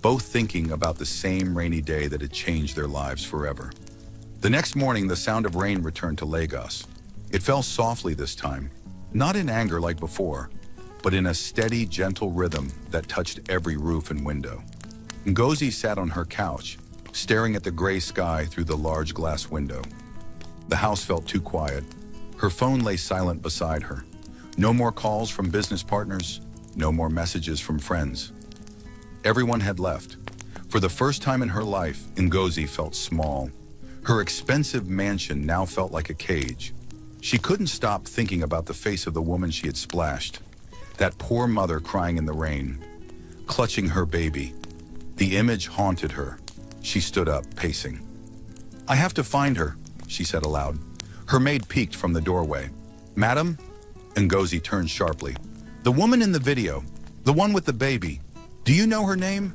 both thinking about the same rainy day that had changed their lives forever. The next morning, the sound of rain returned to Lagos. It fell softly this time, not in anger like before, but in a steady, gentle rhythm that touched every roof and window. Ngozi sat on her couch, staring at the gray sky through the large glass window. The house felt too quiet. Her phone lay silent beside her. No more calls from business partners, no more messages from friends. Everyone had left. For the first time in her life, Ngozi felt small. Her expensive mansion now felt like a cage. She couldn't stop thinking about the face of the woman she had splashed. That poor mother crying in the rain, clutching her baby. The image haunted her. She stood up, pacing. I have to find her, she said aloud. Her maid peeked from the doorway. Madam? Ngozi turned sharply. The woman in the video, the one with the baby. Do you know her name?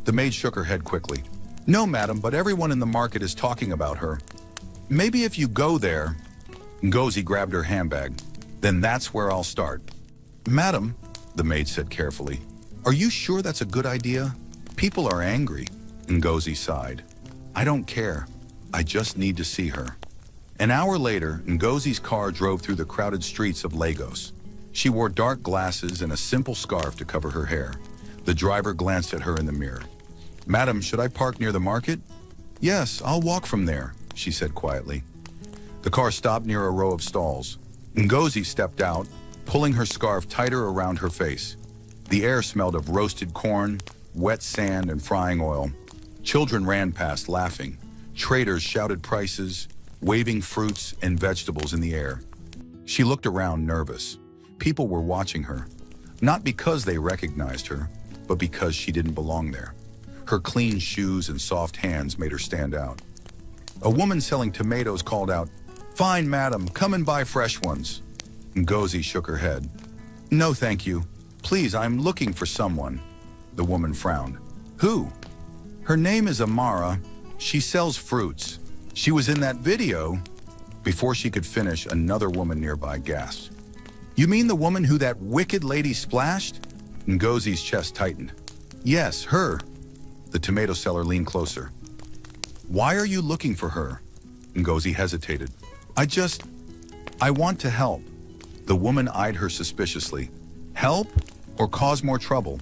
The maid shook her head quickly. No, madam, but everyone in the market is talking about her. Maybe if you go there. Ngozi grabbed her handbag. Then that's where I'll start. Madam, the maid said carefully, are you sure that's a good idea? People are angry. Ngozi sighed. I don't care. I just need to see her. An hour later, Ngozi's car drove through the crowded streets of Lagos. She wore dark glasses and a simple scarf to cover her hair. The driver glanced at her in the mirror. Madam, should I park near the market? Yes, I'll walk from there, she said quietly. The car stopped near a row of stalls. Ngozi stepped out, pulling her scarf tighter around her face. The air smelled of roasted corn, wet sand, and frying oil. Children ran past laughing. Traders shouted prices, waving fruits and vegetables in the air. She looked around nervous. People were watching her, not because they recognized her, but because she didn't belong there. Her clean shoes and soft hands made her stand out. A woman selling tomatoes called out, "Fine, madam, come and buy fresh ones." Ngozi shook her head. "No, thank you. Please, I'm looking for someone." The woman frowned. "Who?" "Her name is Amara. She sells fruits. She was in that video." Before she could finish, another woman nearby gasped. "You mean the woman who that wicked lady splashed?" Ngozi's chest tightened. "Yes, her." The tomato seller leaned closer. "Why are you looking for her?" Ngozi hesitated. I want to help." The woman eyed her suspiciously. "Help or cause more trouble?"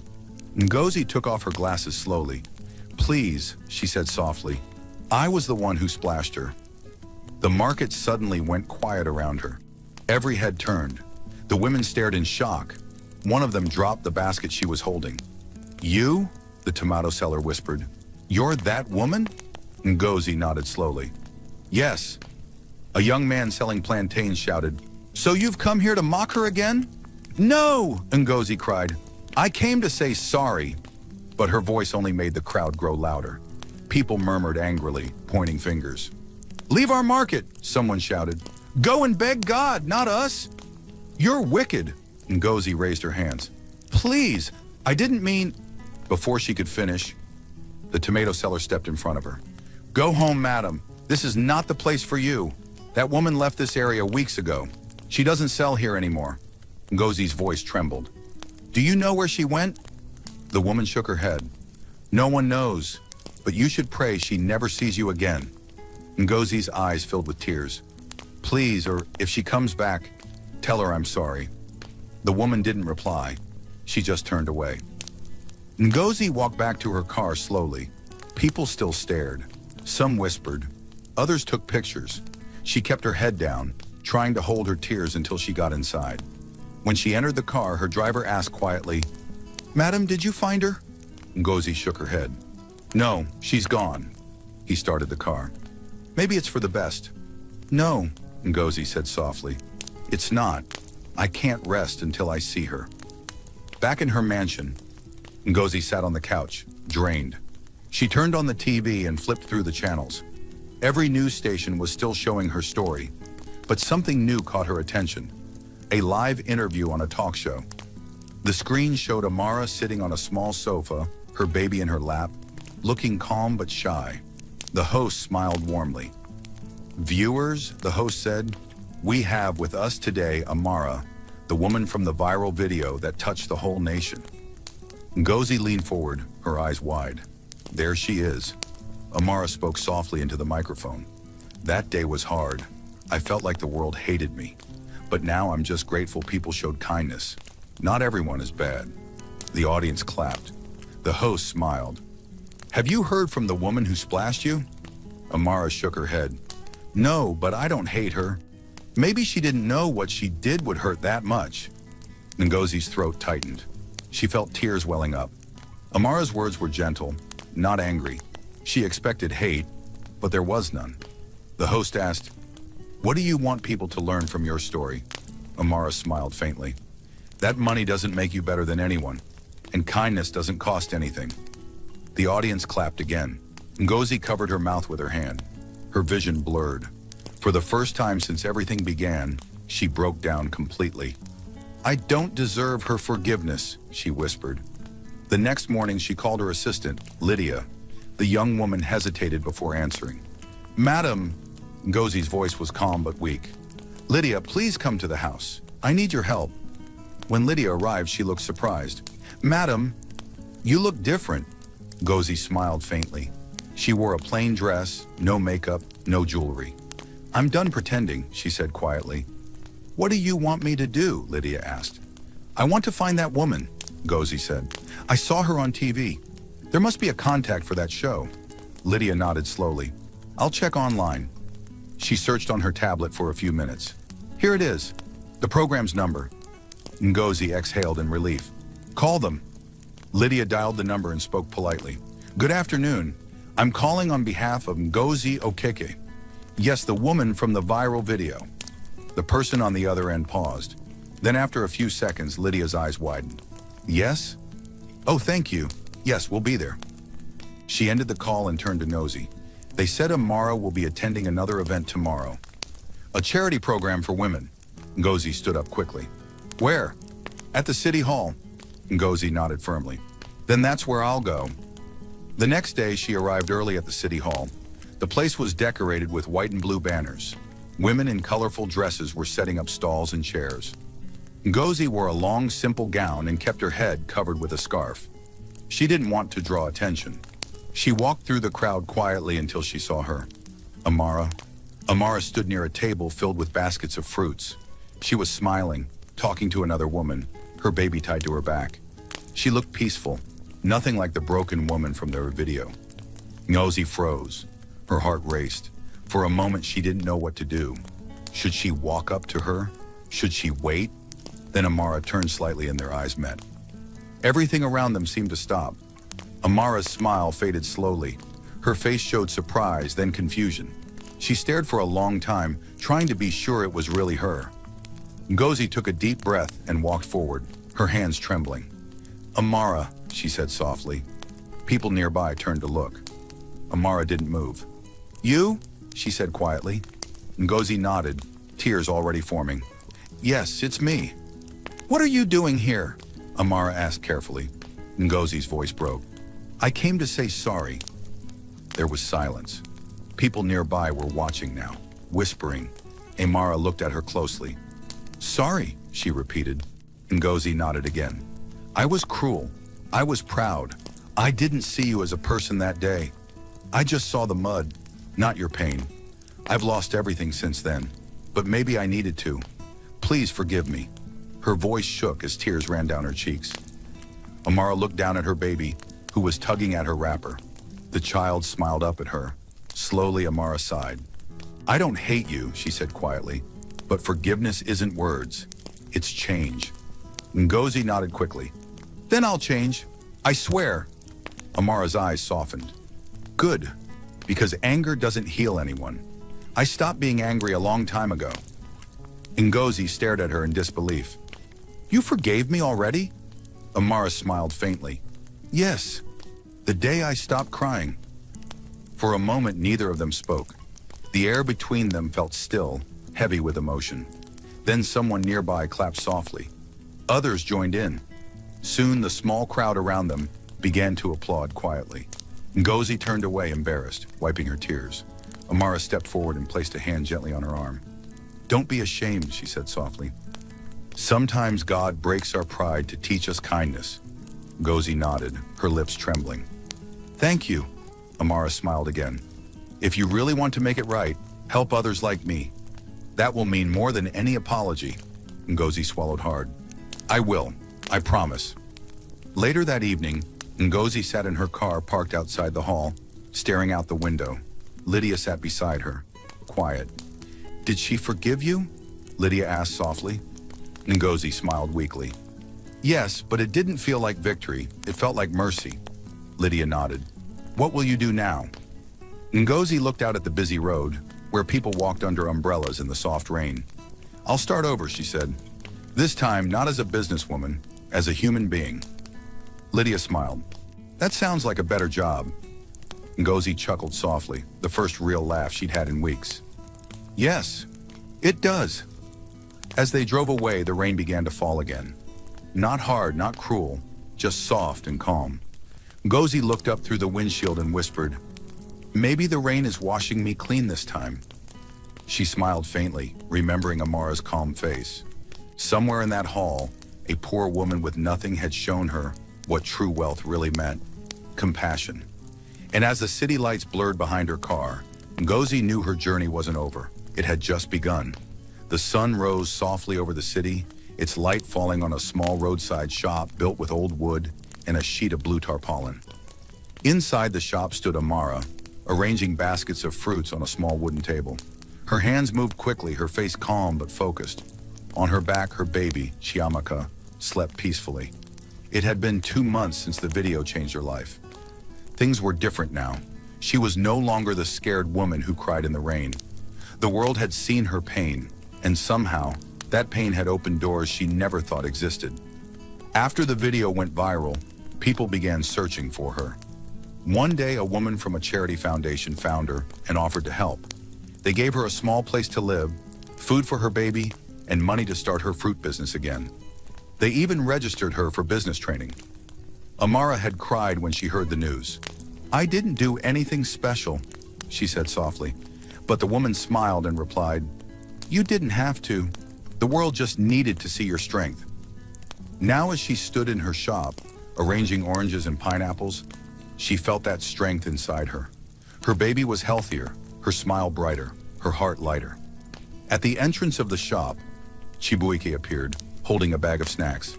Ngozi took off her glasses slowly. "Please," she said softly. "I was the one who splashed her." The market suddenly went quiet around her. Every head turned. The women stared in shock. One of them dropped the basket she was holding. "You?" the tomato seller whispered. "You're that woman?" Ngozi nodded slowly. "Yes." A young man selling plantains shouted, "So you've come here to mock her again?" "No!" Ngozi cried. "I came to say sorry." But her voice only made the crowd grow louder. People murmured angrily, pointing fingers. "Leave our market," someone shouted. "Go and beg God, not us." "You're wicked." Ngozi raised her hands. "Please, I didn't mean—" Before she could finish, the tomato seller stepped in front of her. "Go home, madam. This is not the place for you. That woman left this area weeks ago. She doesn't sell here anymore." Ngozi's voice trembled. "Do you know where she went?" The woman shook her head. "No one knows, but you should pray she never sees you again." Ngozi's eyes filled with tears. "Please, or if she comes back, tell her I'm sorry." The woman didn't reply. She just turned away. Ngozi walked back to her car slowly. People still stared. Some whispered. Others took pictures. She kept her head down, trying to hold her tears until she got inside. When she entered the car, her driver asked quietly, "Madam, did you find her?" Ngozi shook her head. "No, she's gone." He started the car. "Maybe it's for the best." "No," Ngozi said softly. "It's not. I can't rest until I see her." Back in her mansion, Ngozi sat on the couch, drained. She turned on the TV and flipped through the channels. Every news station was still showing her story, but something new caught her attention. A live interview on a talk show. The screen showed Amara sitting on a small sofa, her baby in her lap, looking calm but shy. The host smiled warmly. "Viewers," the host said, "we have with us today Amara, the woman from the viral video that touched the whole nation." Ngozi leaned forward, her eyes wide. "There she is." Amara spoke softly into the microphone. "That day was hard. I felt like the world hated me. But now I'm just grateful people showed kindness. Not everyone is bad." The audience clapped. The host smiled. "Have you heard from the woman who splashed you?" Amara shook her head. "No, but I don't hate her. Maybe she didn't know what she did would hurt that much." Ngozi's throat tightened. She felt tears welling up. Amara's words were gentle, not angry. She expected hate, but there was none. The host asked, "What do you want people to learn from your story?" Amara smiled faintly. "That money doesn't make you better than anyone, and kindness doesn't cost anything." The audience clapped again. Ngozi covered her mouth with her hand. Her vision blurred. For the first time since everything began, she broke down completely. "I don't deserve her forgiveness," she whispered. The next morning, she called her assistant, Lydia. The young woman hesitated before answering. "Madam," Ngozi's voice was calm but weak. "Lydia, please come to the house. I need your help." When Lydia arrived, she looked surprised. "Madam, you look different." Ngozi smiled faintly. She wore a plain dress, no makeup, no jewelry. "I'm done pretending," she said quietly. "What do you want me to do?" Lydia asked. "I want to find that woman," Ngozi said. "I saw her on TV. There must be a contact for that show." Lydia nodded slowly. "I'll check online." She searched on her tablet for a few minutes. "Here it is. The program's number." Ngozi exhaled in relief. "Call them." Lydia dialed the number and spoke politely. "Good afternoon. I'm calling on behalf of Ngozi Okeke. Yes, the woman from the viral video. The person on the other end paused. Then after a few seconds, Lydia's eyes widened. Yes? Oh, thank you. Yes, we'll be there. She ended the call and turned to Nosy. They said Amara will be attending another event tomorrow. A charity program for women. Ngozi stood up quickly. Where? At the city hall. Ngozi nodded firmly. Then that's where I'll go. The next day, she arrived early at the city hall. The place was decorated with white and blue banners. Women in colorful dresses were setting up stalls and chairs. Ngozi wore a long, simple gown and kept her head covered with a scarf. She didn't want to draw attention. She walked through the crowd quietly until she saw her. Amara. Amara stood near a table filled with baskets of fruits. She was smiling, talking to another woman, her baby tied to her back. She looked peaceful, nothing like the broken woman from their video. Ngozi froze. Her heart raced. For a moment, she didn't know what to do. Should she walk up to her? Should she wait? Then Amara turned slightly and their eyes met. Everything around them seemed to stop. Amara's smile faded slowly. Her face showed surprise, then confusion. She stared for a long time, trying to be sure it was really her. Ngozi took a deep breath and walked forward, her hands trembling. Amara, she said softly. People nearby turned to look. Amara didn't move. You? She said quietly. Ngozi nodded, tears already forming. Yes, it's me. What are you doing here? Amara asked carefully. Ngozi's voice broke. I came to say sorry. There was silence. People nearby were watching now, whispering. Amara looked at her closely. Sorry, she repeated. Ngozi nodded again. I was cruel. I was proud. I didn't see you as a person that day. I just saw the mud, not your pain. I've lost everything since then, but maybe I needed to. Please forgive me. Her voice shook as tears ran down her cheeks. Amara looked down at her baby, who was tugging at her wrapper. The child smiled up at her. Slowly, Amara sighed. I don't hate you, she said quietly, but forgiveness isn't words. It's change. Ngozi nodded quickly. Then I'll change. I swear. Amara's eyes softened. Good, because anger doesn't heal anyone. I stopped being angry a long time ago. Ngozi stared at her in disbelief. You forgave me already? Amara smiled faintly. Yes, the day I stopped crying. For a moment, neither of them spoke. The air between them felt still, heavy with emotion. Then someone nearby clapped softly. Others joined in. Soon, the small crowd around them began to applaud quietly. Ngozi turned away, embarrassed, wiping her tears. Amara stepped forward and placed a hand gently on her arm. Don't be ashamed, she said softly. Sometimes God breaks our pride to teach us kindness. Ngozi nodded, her lips trembling. Thank you, Amara smiled again. If you really want to make it right, help others like me. That will mean more than any apology. Ngozi swallowed hard. I will, I promise. Later that evening, Ngozi sat in her car parked outside the hall, staring out the window. Lydia sat beside her, quiet. Did she forgive you? Lydia asked softly. Ngozi smiled weakly. Yes, but it didn't feel like victory. It felt like mercy. Lydia nodded. What will you do now? Ngozi looked out at the busy road, where people walked under umbrellas in the soft rain. I'll start over, she said. This time, not as a businesswoman, as a human being. Lydia smiled. That sounds like a better job. Ngozi chuckled softly, the first real laugh she'd had in weeks. Yes, it does. As they drove away, the rain began to fall again. Not hard, not cruel, just soft and calm. Ngozi looked up through the windshield and whispered, Maybe the rain is washing me clean this time. She smiled faintly, remembering Amara's calm face. Somewhere in that hall, a poor woman with nothing had shown her what true wealth really meant, compassion. And as the city lights blurred behind her car, Ngozi knew her journey wasn't over. It had just begun. The sun rose softly over the city, its light falling on a small roadside shop built with old wood and a sheet of blue tarpaulin. Inside the shop stood Amara, arranging baskets of fruits on a small wooden table. Her hands moved quickly, her face calm but focused. On her back, her baby, Chiamaka, slept peacefully. It had been 2 months since the video changed her life. Things were different now. She was no longer the scared woman who cried in the rain. The world had seen her pain, and somehow, that pain had opened doors she never thought existed. After the video went viral, people began searching for her. One day, a woman from a charity foundation found her and offered to help. They gave her a small place to live, food for her baby, and money to start her fruit business again. They even registered her for business training. Amara had cried when she heard the news. "I didn't do anything special," she said softly. But the woman smiled and replied, "You didn't have to. The world just needed to see your strength." Now, as she stood in her shop, arranging oranges and pineapples, she felt that strength inside her. Her baby was healthier, her smile brighter, her heart lighter. At the entrance of the shop, Chibuike appeared, holding a bag of snacks.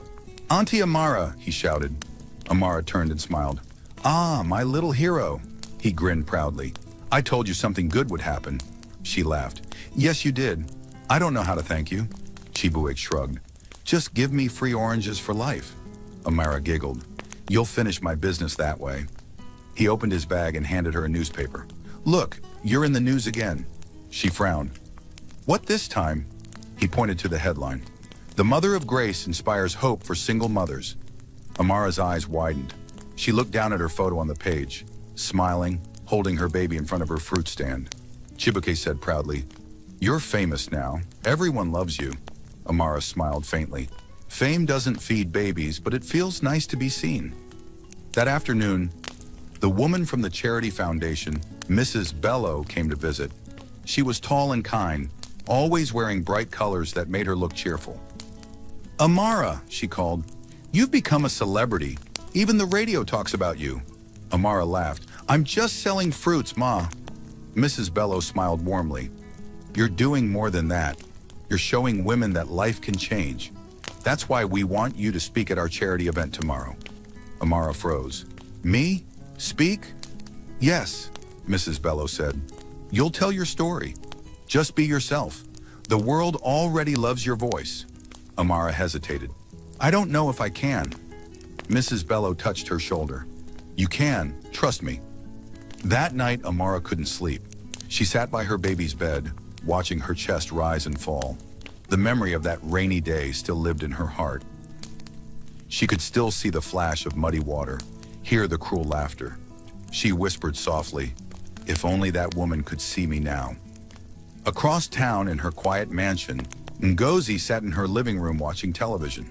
"Auntie Amara," he shouted. Amara turned and smiled. "Ah, my little hero," he grinned proudly. "I told you something good would happen." She laughed. "Yes, you did. I don't know how to thank you." Chibuike shrugged. "Just give me free oranges for life." Amara giggled. "You'll finish my business that way." He opened his bag and handed her a newspaper. "Look, you're in the news again." She frowned. "What this time?" He pointed to the headline. "The Mother of Grace inspires hope for single mothers." Amara's eyes widened. She looked down at her photo on the page, smiling, holding her baby in front of her fruit stand. Chibuike said proudly, "You're famous now. Everyone loves you." Amara smiled faintly. "Fame doesn't feed babies, but it feels nice to be seen." That afternoon, the woman from the charity foundation, Mrs. Bello, came to visit. She was tall and kind, always wearing bright colors that made her look cheerful. "Amara," she called, "you've become a celebrity. Even the radio talks about you." Amara laughed. "I'm just selling fruits, Ma." Mrs. Bello smiled warmly. "You're doing more than that. You're showing women that life can change. That's why we want you to speak at our charity event tomorrow." Amara froze. "Me? Speak?" "Yes," Mrs. Bello said. "You'll tell your story. Just be yourself. The world already loves your voice." Amara hesitated. "I don't know if I can." Mrs. Bello touched her shoulder. "You can, trust me." That night, Amara couldn't sleep. She sat by her baby's bed, watching her chest rise and fall. The memory of that rainy day still lived in her heart. She could still see the flash of muddy water, hear the cruel laughter. She whispered softly, "If only that woman could see me now." Across town in her quiet mansion, Ngozi sat in her living room watching television.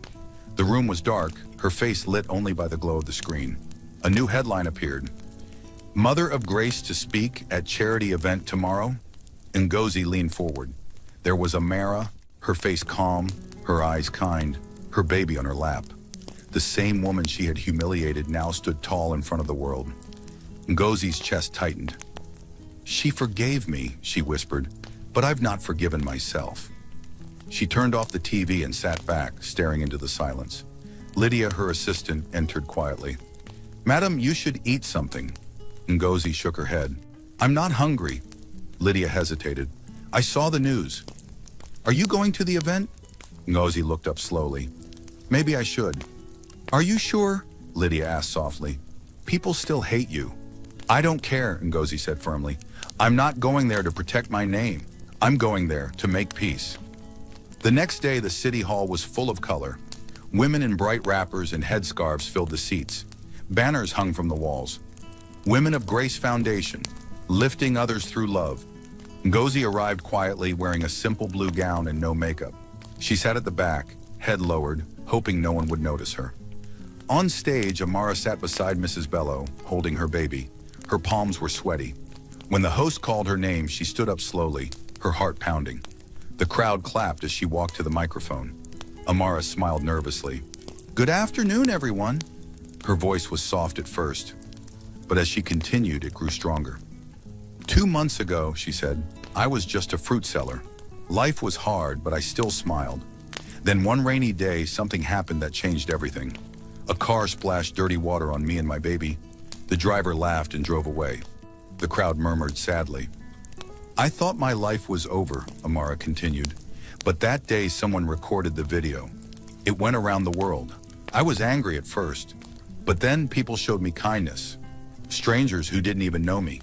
The room was dark, her face lit only by the glow of the screen. A new headline appeared. "Mother of Grace to speak at charity event tomorrow?" Ngozi leaned forward. There was Amara, her face calm, her eyes kind, her baby on her lap. The same woman she had humiliated now stood tall in front of the world. Ngozi's chest tightened. "She forgave me," she whispered, "but I've not forgiven myself." She turned off the TV and sat back, staring into the silence. Lydia, her assistant, entered quietly. "Madam, you should eat something." Ngozi shook her head. "I'm not hungry." Lydia hesitated. "I saw the news." "Are you going to the event?" Ngozi looked up slowly. "Maybe I should." "Are you sure?" Lydia asked softly. "People still hate you." "I don't care," Ngozi said firmly. "I'm not going there to protect my name. I'm going there to make peace." The next day, the city hall was full of color. Women in bright wrappers and headscarves filled the seats. Banners hung from the walls. Women of Grace Foundation, lifting others through love. Ngozi arrived quietly, wearing a simple blue gown and no makeup. She sat at the back, head lowered, hoping no one would notice her. On stage, Amara sat beside Mrs. Bello, holding her baby. Her palms were sweaty. When the host called her name, she stood up slowly, her heart pounding. The crowd clapped as she walked to the microphone. Amara smiled nervously. "Good afternoon, everyone." Her voice was soft at first, but as she continued, it grew stronger. 2 months ago, she said, I was just a fruit seller. Life was hard, but I still smiled. Then one rainy day, something happened that changed everything. A car splashed dirty water on me and my baby. The driver laughed and drove away. The crowd murmured sadly. I thought my life was over, Amara continued. But that day, someone recorded the video. It went around the world. I was angry at first, but then people showed me kindness. Strangers who didn't even know me.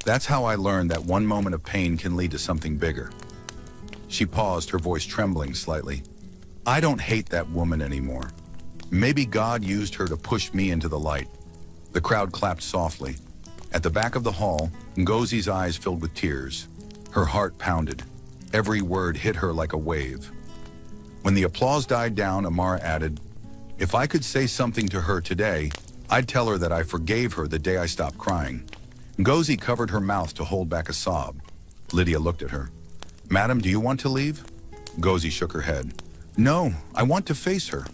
That's how I learned that one moment of pain can lead to something bigger. She paused, her voice trembling slightly. I don't hate that woman anymore. Maybe God used her to push me into the light. The crowd clapped softly. At the back of the hall, Ngozi's eyes filled with tears. Her heart pounded. Every word hit her like a wave. When the applause died down, Amara added, if I could say something to her today, I'd tell her that I forgave her the day I stopped crying. Ngozi covered her mouth to hold back a sob. Lydia looked at her. Madam, do you want to leave? Ngozi shook her head. No, I want to face her.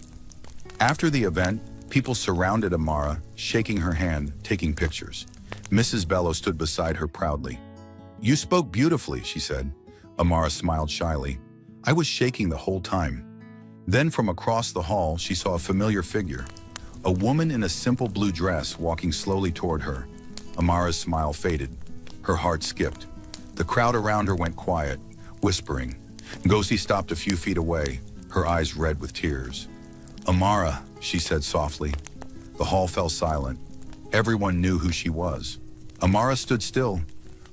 After the event, people surrounded Amara, shaking her hand, taking pictures. Mrs. Bello stood beside her proudly. You spoke beautifully, she said. Amara smiled shyly. I was shaking the whole time. Then from across the hall, she saw a familiar figure. A woman in a simple blue dress walking slowly toward her. Amara's smile faded. Her heart skipped. The crowd around her went quiet, whispering. Ngozi stopped a few feet away, her eyes red with tears. Amara, she said softly. The hall fell silent. Everyone knew who she was. Amara stood still,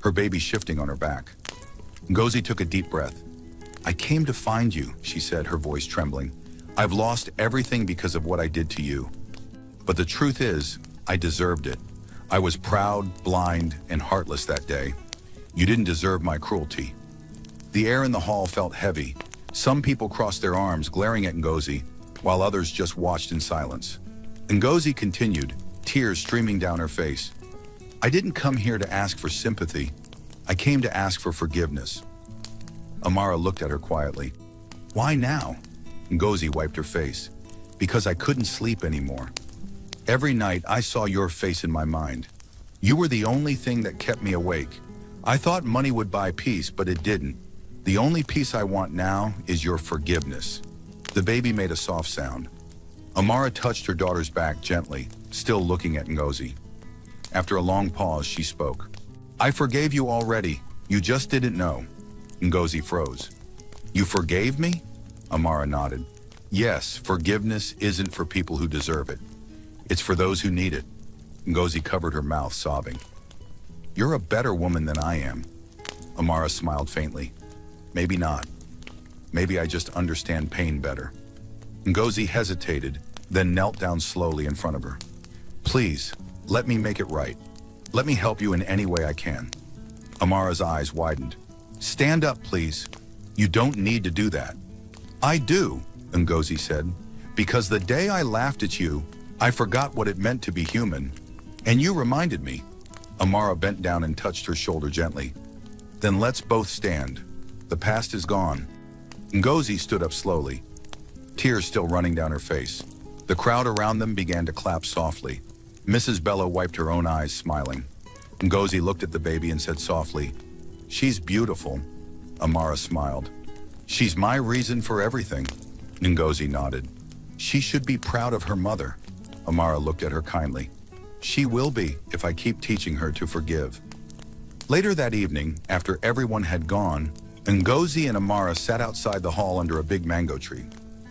her baby shifting on her back. Ngozi took a deep breath. I came to find you, she said, her voice trembling. I've lost everything because of what I did to you. But the truth is, I deserved it. I was proud, blind, and heartless that day. You didn't deserve my cruelty. The air in the hall felt heavy. Some people crossed their arms, glaring at Ngozi, while others just watched in silence. Ngozi continued, tears streaming down her face. I didn't come here to ask for sympathy. I came to ask for forgiveness. Amara looked at her quietly. Why now? Ngozi wiped her face. Because I couldn't sleep anymore. Every night I saw your face in my mind. You were the only thing that kept me awake. I thought money would buy peace, but it didn't. The only peace I want now is your forgiveness. The baby made a soft sound. Amara touched her daughter's back gently, still looking at Ngozi. After a long pause, she spoke. I forgave you already. You just didn't know. Ngozi froze. You forgave me? Amara nodded. Yes, forgiveness isn't for people who deserve it. It's for those who need it. Ngozi covered her mouth, sobbing. You're a better woman than I am. Amara smiled faintly. Maybe not. Maybe I just understand pain better. Ngozi hesitated, then knelt down slowly in front of her. Please, let me make it right. Let me help you in any way I can. Amara's eyes widened. Stand up, please. You don't need to do that. I do, Ngozi said, because the day I laughed at you, I forgot what it meant to be human, and you reminded me. Amara bent down and touched her shoulder gently. Then let's both stand. The past is gone. Ngozi stood up slowly, tears still running down her face. The crowd around them began to clap softly. Mrs. Bello wiped her own eyes, smiling. Ngozi looked at the baby and said softly, She's beautiful. Amara smiled. She's my reason for everything. Ngozi nodded. She should be proud of her mother. Amara looked at her kindly. She will be if I keep teaching her to forgive. Later that evening, after everyone had gone, Ngozi and Amara sat outside the hall under a big mango tree.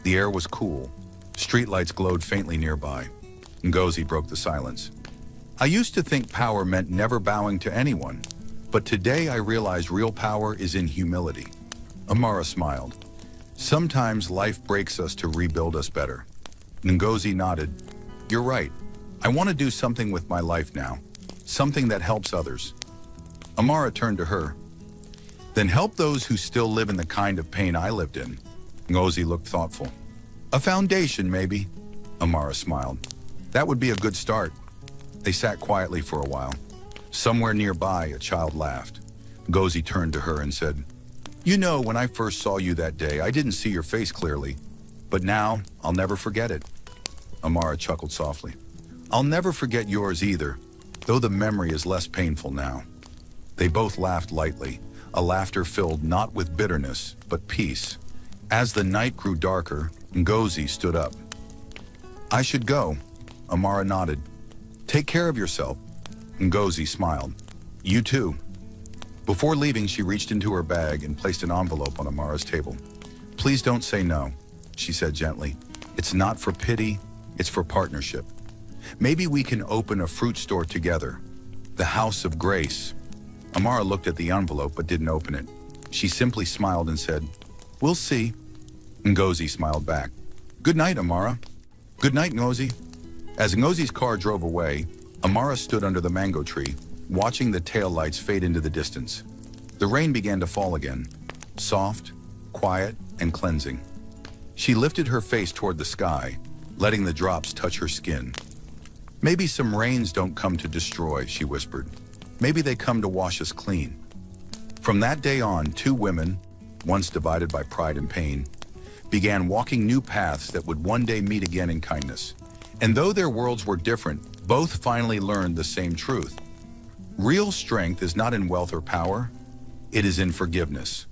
The air was cool. Streetlights glowed faintly nearby. Ngozi broke the silence. I used to think power meant never bowing to anyone, but today I realize real power is in humility. Amara smiled. Sometimes life breaks us to rebuild us better. Ngozi nodded. You're right. I want to do something with my life now. Something that helps others. Amara turned to her. Then help those who still live in the kind of pain I lived in. Ngozi looked thoughtful. A foundation, maybe. Amara smiled. That would be a good start. They sat quietly for a while. Somewhere nearby, a child laughed. Ngozi turned to her and said, You know, when I first saw you that day, I didn't see your face clearly. But now, I'll never forget it. Amara chuckled softly. I'll never forget yours either, though the memory is less painful now. They both laughed lightly, a laughter filled not with bitterness, but peace. As the night grew darker, Ngozi stood up. I should go. Amara nodded. Take care of yourself. Ngozi smiled. You too. Before leaving, she reached into her bag and placed an envelope on Amara's table. Please don't say no, she said gently. It's not for pity, it's for partnership. Maybe we can open a fruit store together. The House of Grace. Amara looked at the envelope but didn't open it. She simply smiled and said, "We'll see." Ngozi smiled back. "Good night, Amara." "Good night, Ngozi." As Ngozi's car drove away, Amara stood under the mango tree, watching the taillights fade into the distance. The rain began to fall again, soft, quiet, and cleansing. She lifted her face toward the sky, letting the drops touch her skin. "Maybe some rains don't come to destroy," she whispered. "Maybe they come to wash us clean." From that day on, two women, once divided by pride and pain, began walking new paths that would one day meet again in kindness. And though their worlds were different, both finally learned the same truth. Real strength is not in wealth or power, it is in forgiveness.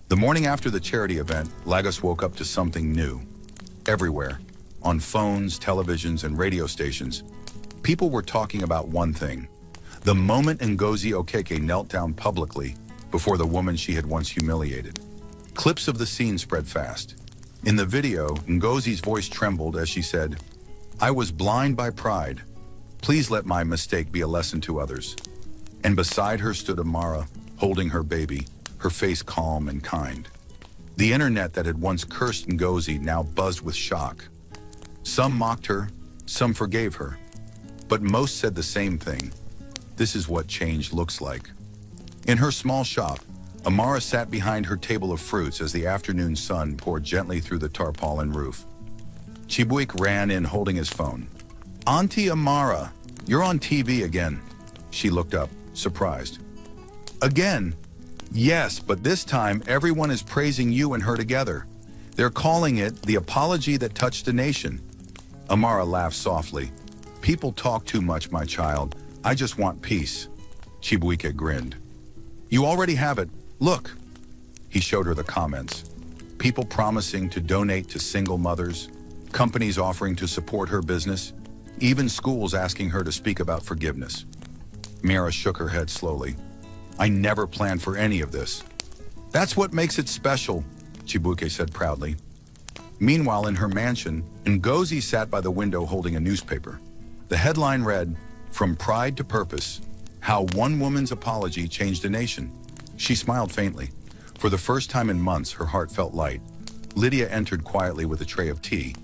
The morning after the charity event, Lagos woke up to something new. Everywhere, on phones, televisions, and radio stations, people were talking about one thing: the moment Ngozi Okeke knelt down publicly before the woman she had once humiliated. Clips of the scene spread fast. In the video, Ngozi's voice trembled as she said, "I was blind by pride. Please let my mistake be a lesson to others." And beside her stood Amara, holding her baby, her face calm and kind. The internet that had once cursed Ngozi now buzzed with shock. Some mocked her, some forgave her, but most said the same thing: this is what change looks like. In her small shop, Amara sat behind her table of fruits as the afternoon sun poured gently through the tarpaulin roof. Chibuike ran in holding his phone. "Auntie Amara, you're on TV again." She looked up, surprised. "Again?" "Yes, but this time everyone is praising you and her together. They're calling it the apology that touched a nation." Amara laughed softly. "People talk too much, my child. I just want peace." Chibuike grinned. "You already have it. Look." He showed her the comments. People promising to donate to single mothers, companies offering to support her business, even schools asking her to speak about forgiveness. Mira shook her head slowly. "I never planned for any of this." "That's what makes it special," Chibuike said proudly. Meanwhile, in her mansion, Ngozi sat by the window holding a newspaper. The headline read, "From Pride to Purpose: How One Woman's Apology Changed a Nation." She smiled faintly. For the first time in months, her heart felt light. Lydia entered quietly with a tray of tea.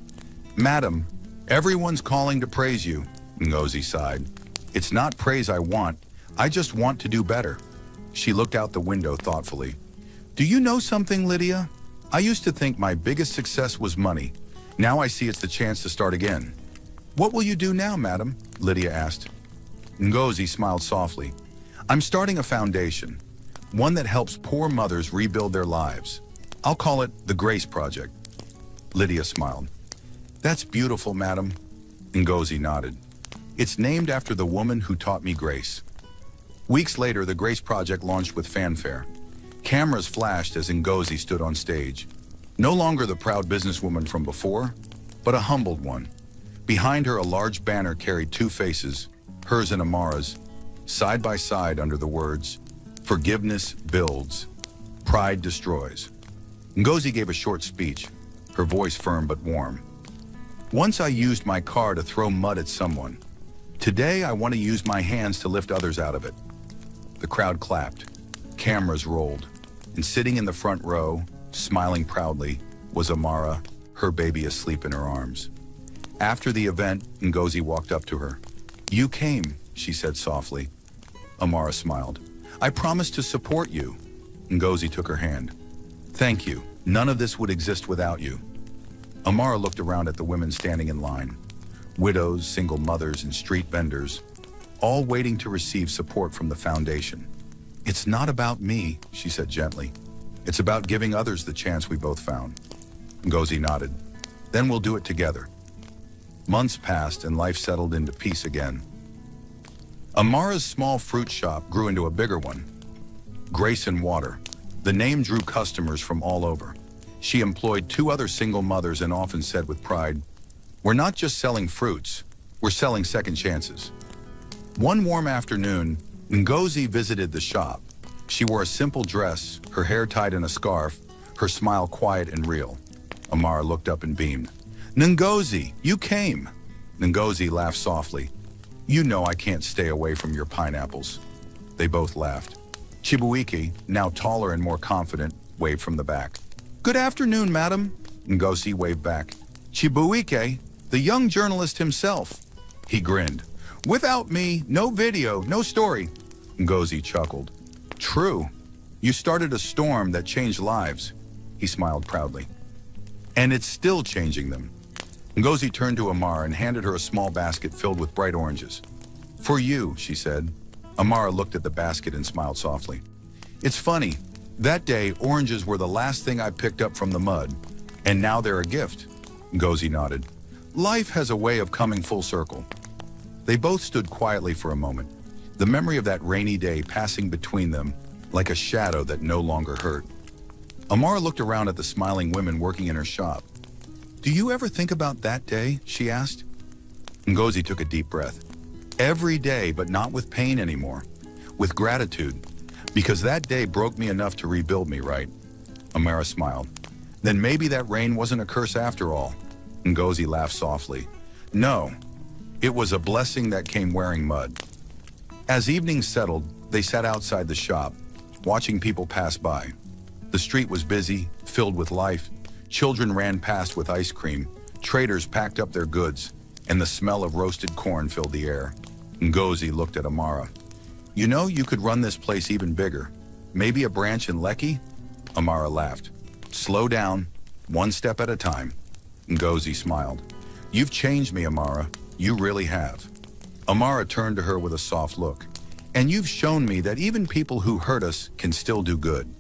"Madam, everyone's calling to praise you," Ngozi sighed. "It's not praise I want. I just want to do better." She looked out the window thoughtfully. "Do you know something, Lydia? I used to think my biggest success was money. Now I see it's the chance to start again." "What will you do now, madam?" Lydia asked. Ngozi smiled softly. "I'm starting a foundation, one that helps poor mothers rebuild their lives. I'll call it the Grace Project." Lydia smiled. "That's beautiful, madam." Ngozi nodded. "It's named after the woman who taught me grace." Weeks later, the Grace Project launched with fanfare. Cameras flashed as Ngozi stood on stage. No longer the proud businesswoman from before, but a humbled one. Behind her, a large banner carried two faces, hers and Amara's, side by side under the words, "Forgiveness builds, pride destroys." Ngozi gave a short speech, her voice firm but warm. "Once I used my car to throw mud at someone. Today I want to use my hands to lift others out of it." The crowd clapped, cameras rolled, and sitting in the front row, smiling proudly, was Amara, her baby asleep in her arms. After the event, Ngozi walked up to her. "You came," she said softly. Amara smiled. "I promised to support you." Ngozi took her hand. "Thank you. None of this would exist without you." Amara looked around at the women standing in line. Widows, single mothers, and street vendors, all waiting to receive support from the foundation. "It's not about me," she said gently. "It's about giving others the chance we both found." Ngozi nodded. "Then we'll do it together." Months passed and life settled into peace again. Amara's small fruit shop grew into a bigger one. Grace and Water. The name drew customers from all over. She employed two other single mothers and often said with pride, "We're not just selling fruits, we're selling second chances." One warm afternoon, Ngozi visited the shop. She wore a simple dress, her hair tied in a scarf, her smile quiet and real. Amara looked up and beamed. "Ngozi, you came." Ngozi laughed softly. "You know I can't stay away from your pineapples. They both laughed. Chibuike, now taller and more confident, waved from the back. Good afternoon, madam. Ngozi waved back. Chibuike, the young journalist himself. He grinned. Without me, no video, no story. Ngozi chuckled. True. You started a storm that changed lives. He smiled proudly. And it's still changing them. Ngozi turned to Amara and handed her a small basket filled with bright oranges. For you, she said. Amara looked at the basket and smiled softly. It's funny. That day, oranges were the last thing I picked up from the mud. And now they're a gift. Ngozi nodded. Life has a way of coming full circle. They both stood quietly for a moment, the memory of that rainy day passing between them like a shadow that no longer hurt. Amara looked around at the smiling women working in her shop. Do you ever think about that day? She asked. Ngozi took a deep breath. Every day, but not with pain anymore. With gratitude. Because that day broke me enough to rebuild me, right? Amara smiled. Then maybe that rain wasn't a curse after all. Ngozi laughed softly. No, it was a blessing that came wearing mud. As evening settled, they sat outside the shop, watching people pass by. The street was busy, filled with life. Children ran past with ice cream. Traders packed up their goods, and the smell of roasted corn filled the air. Ngozi looked at Amara. You know, you could run this place even bigger. Maybe a branch in Lekki? Amara laughed. Slow down, one step at a time. Ngozi smiled. You've changed me, Amara. You really have. Amara turned to her with a soft look. And you've shown me that even people who hurt us can still do good.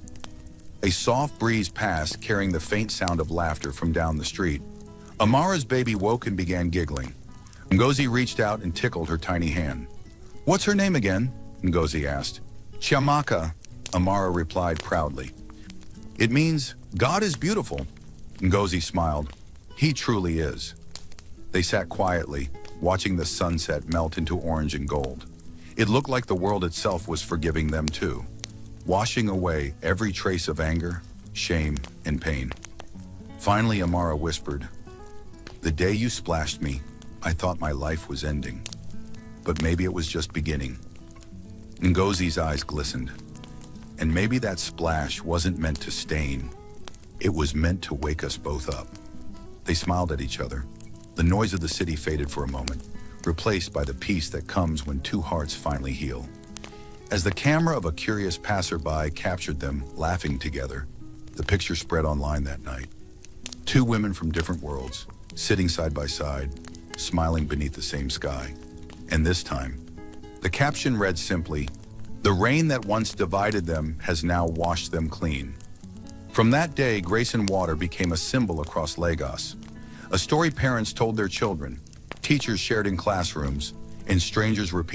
A soft breeze passed, carrying the faint sound of laughter from down the street. Amara's baby woke and began giggling. Ngozi reached out and tickled her tiny hand. What's her name again? Ngozi asked. Chiamaka, Amara replied proudly. It means God is beautiful. Ngozi smiled. He truly is. They sat quietly, watching the sunset melt into orange and gold. It looked like the world itself was forgiving them too, washing away every trace of anger, shame, and pain. Finally, Amara whispered, The day you splashed me, I thought my life was ending. But maybe it was just beginning. Ngozi's eyes glistened. And maybe that splash wasn't meant to stain. It was meant to wake us both up. They smiled at each other. The noise of the city faded for a moment, replaced by the peace that comes when two hearts finally heal. As the camera of a curious passerby captured them laughing together, the picture spread online that night. Two women from different worlds, sitting side by side, smiling beneath the same sky. And this time, the caption read simply, The rain that once divided them has now washed them clean. From that day, Grayson Water became a symbol across Lagos. A story parents told their children, teachers shared in classrooms, and strangers repeated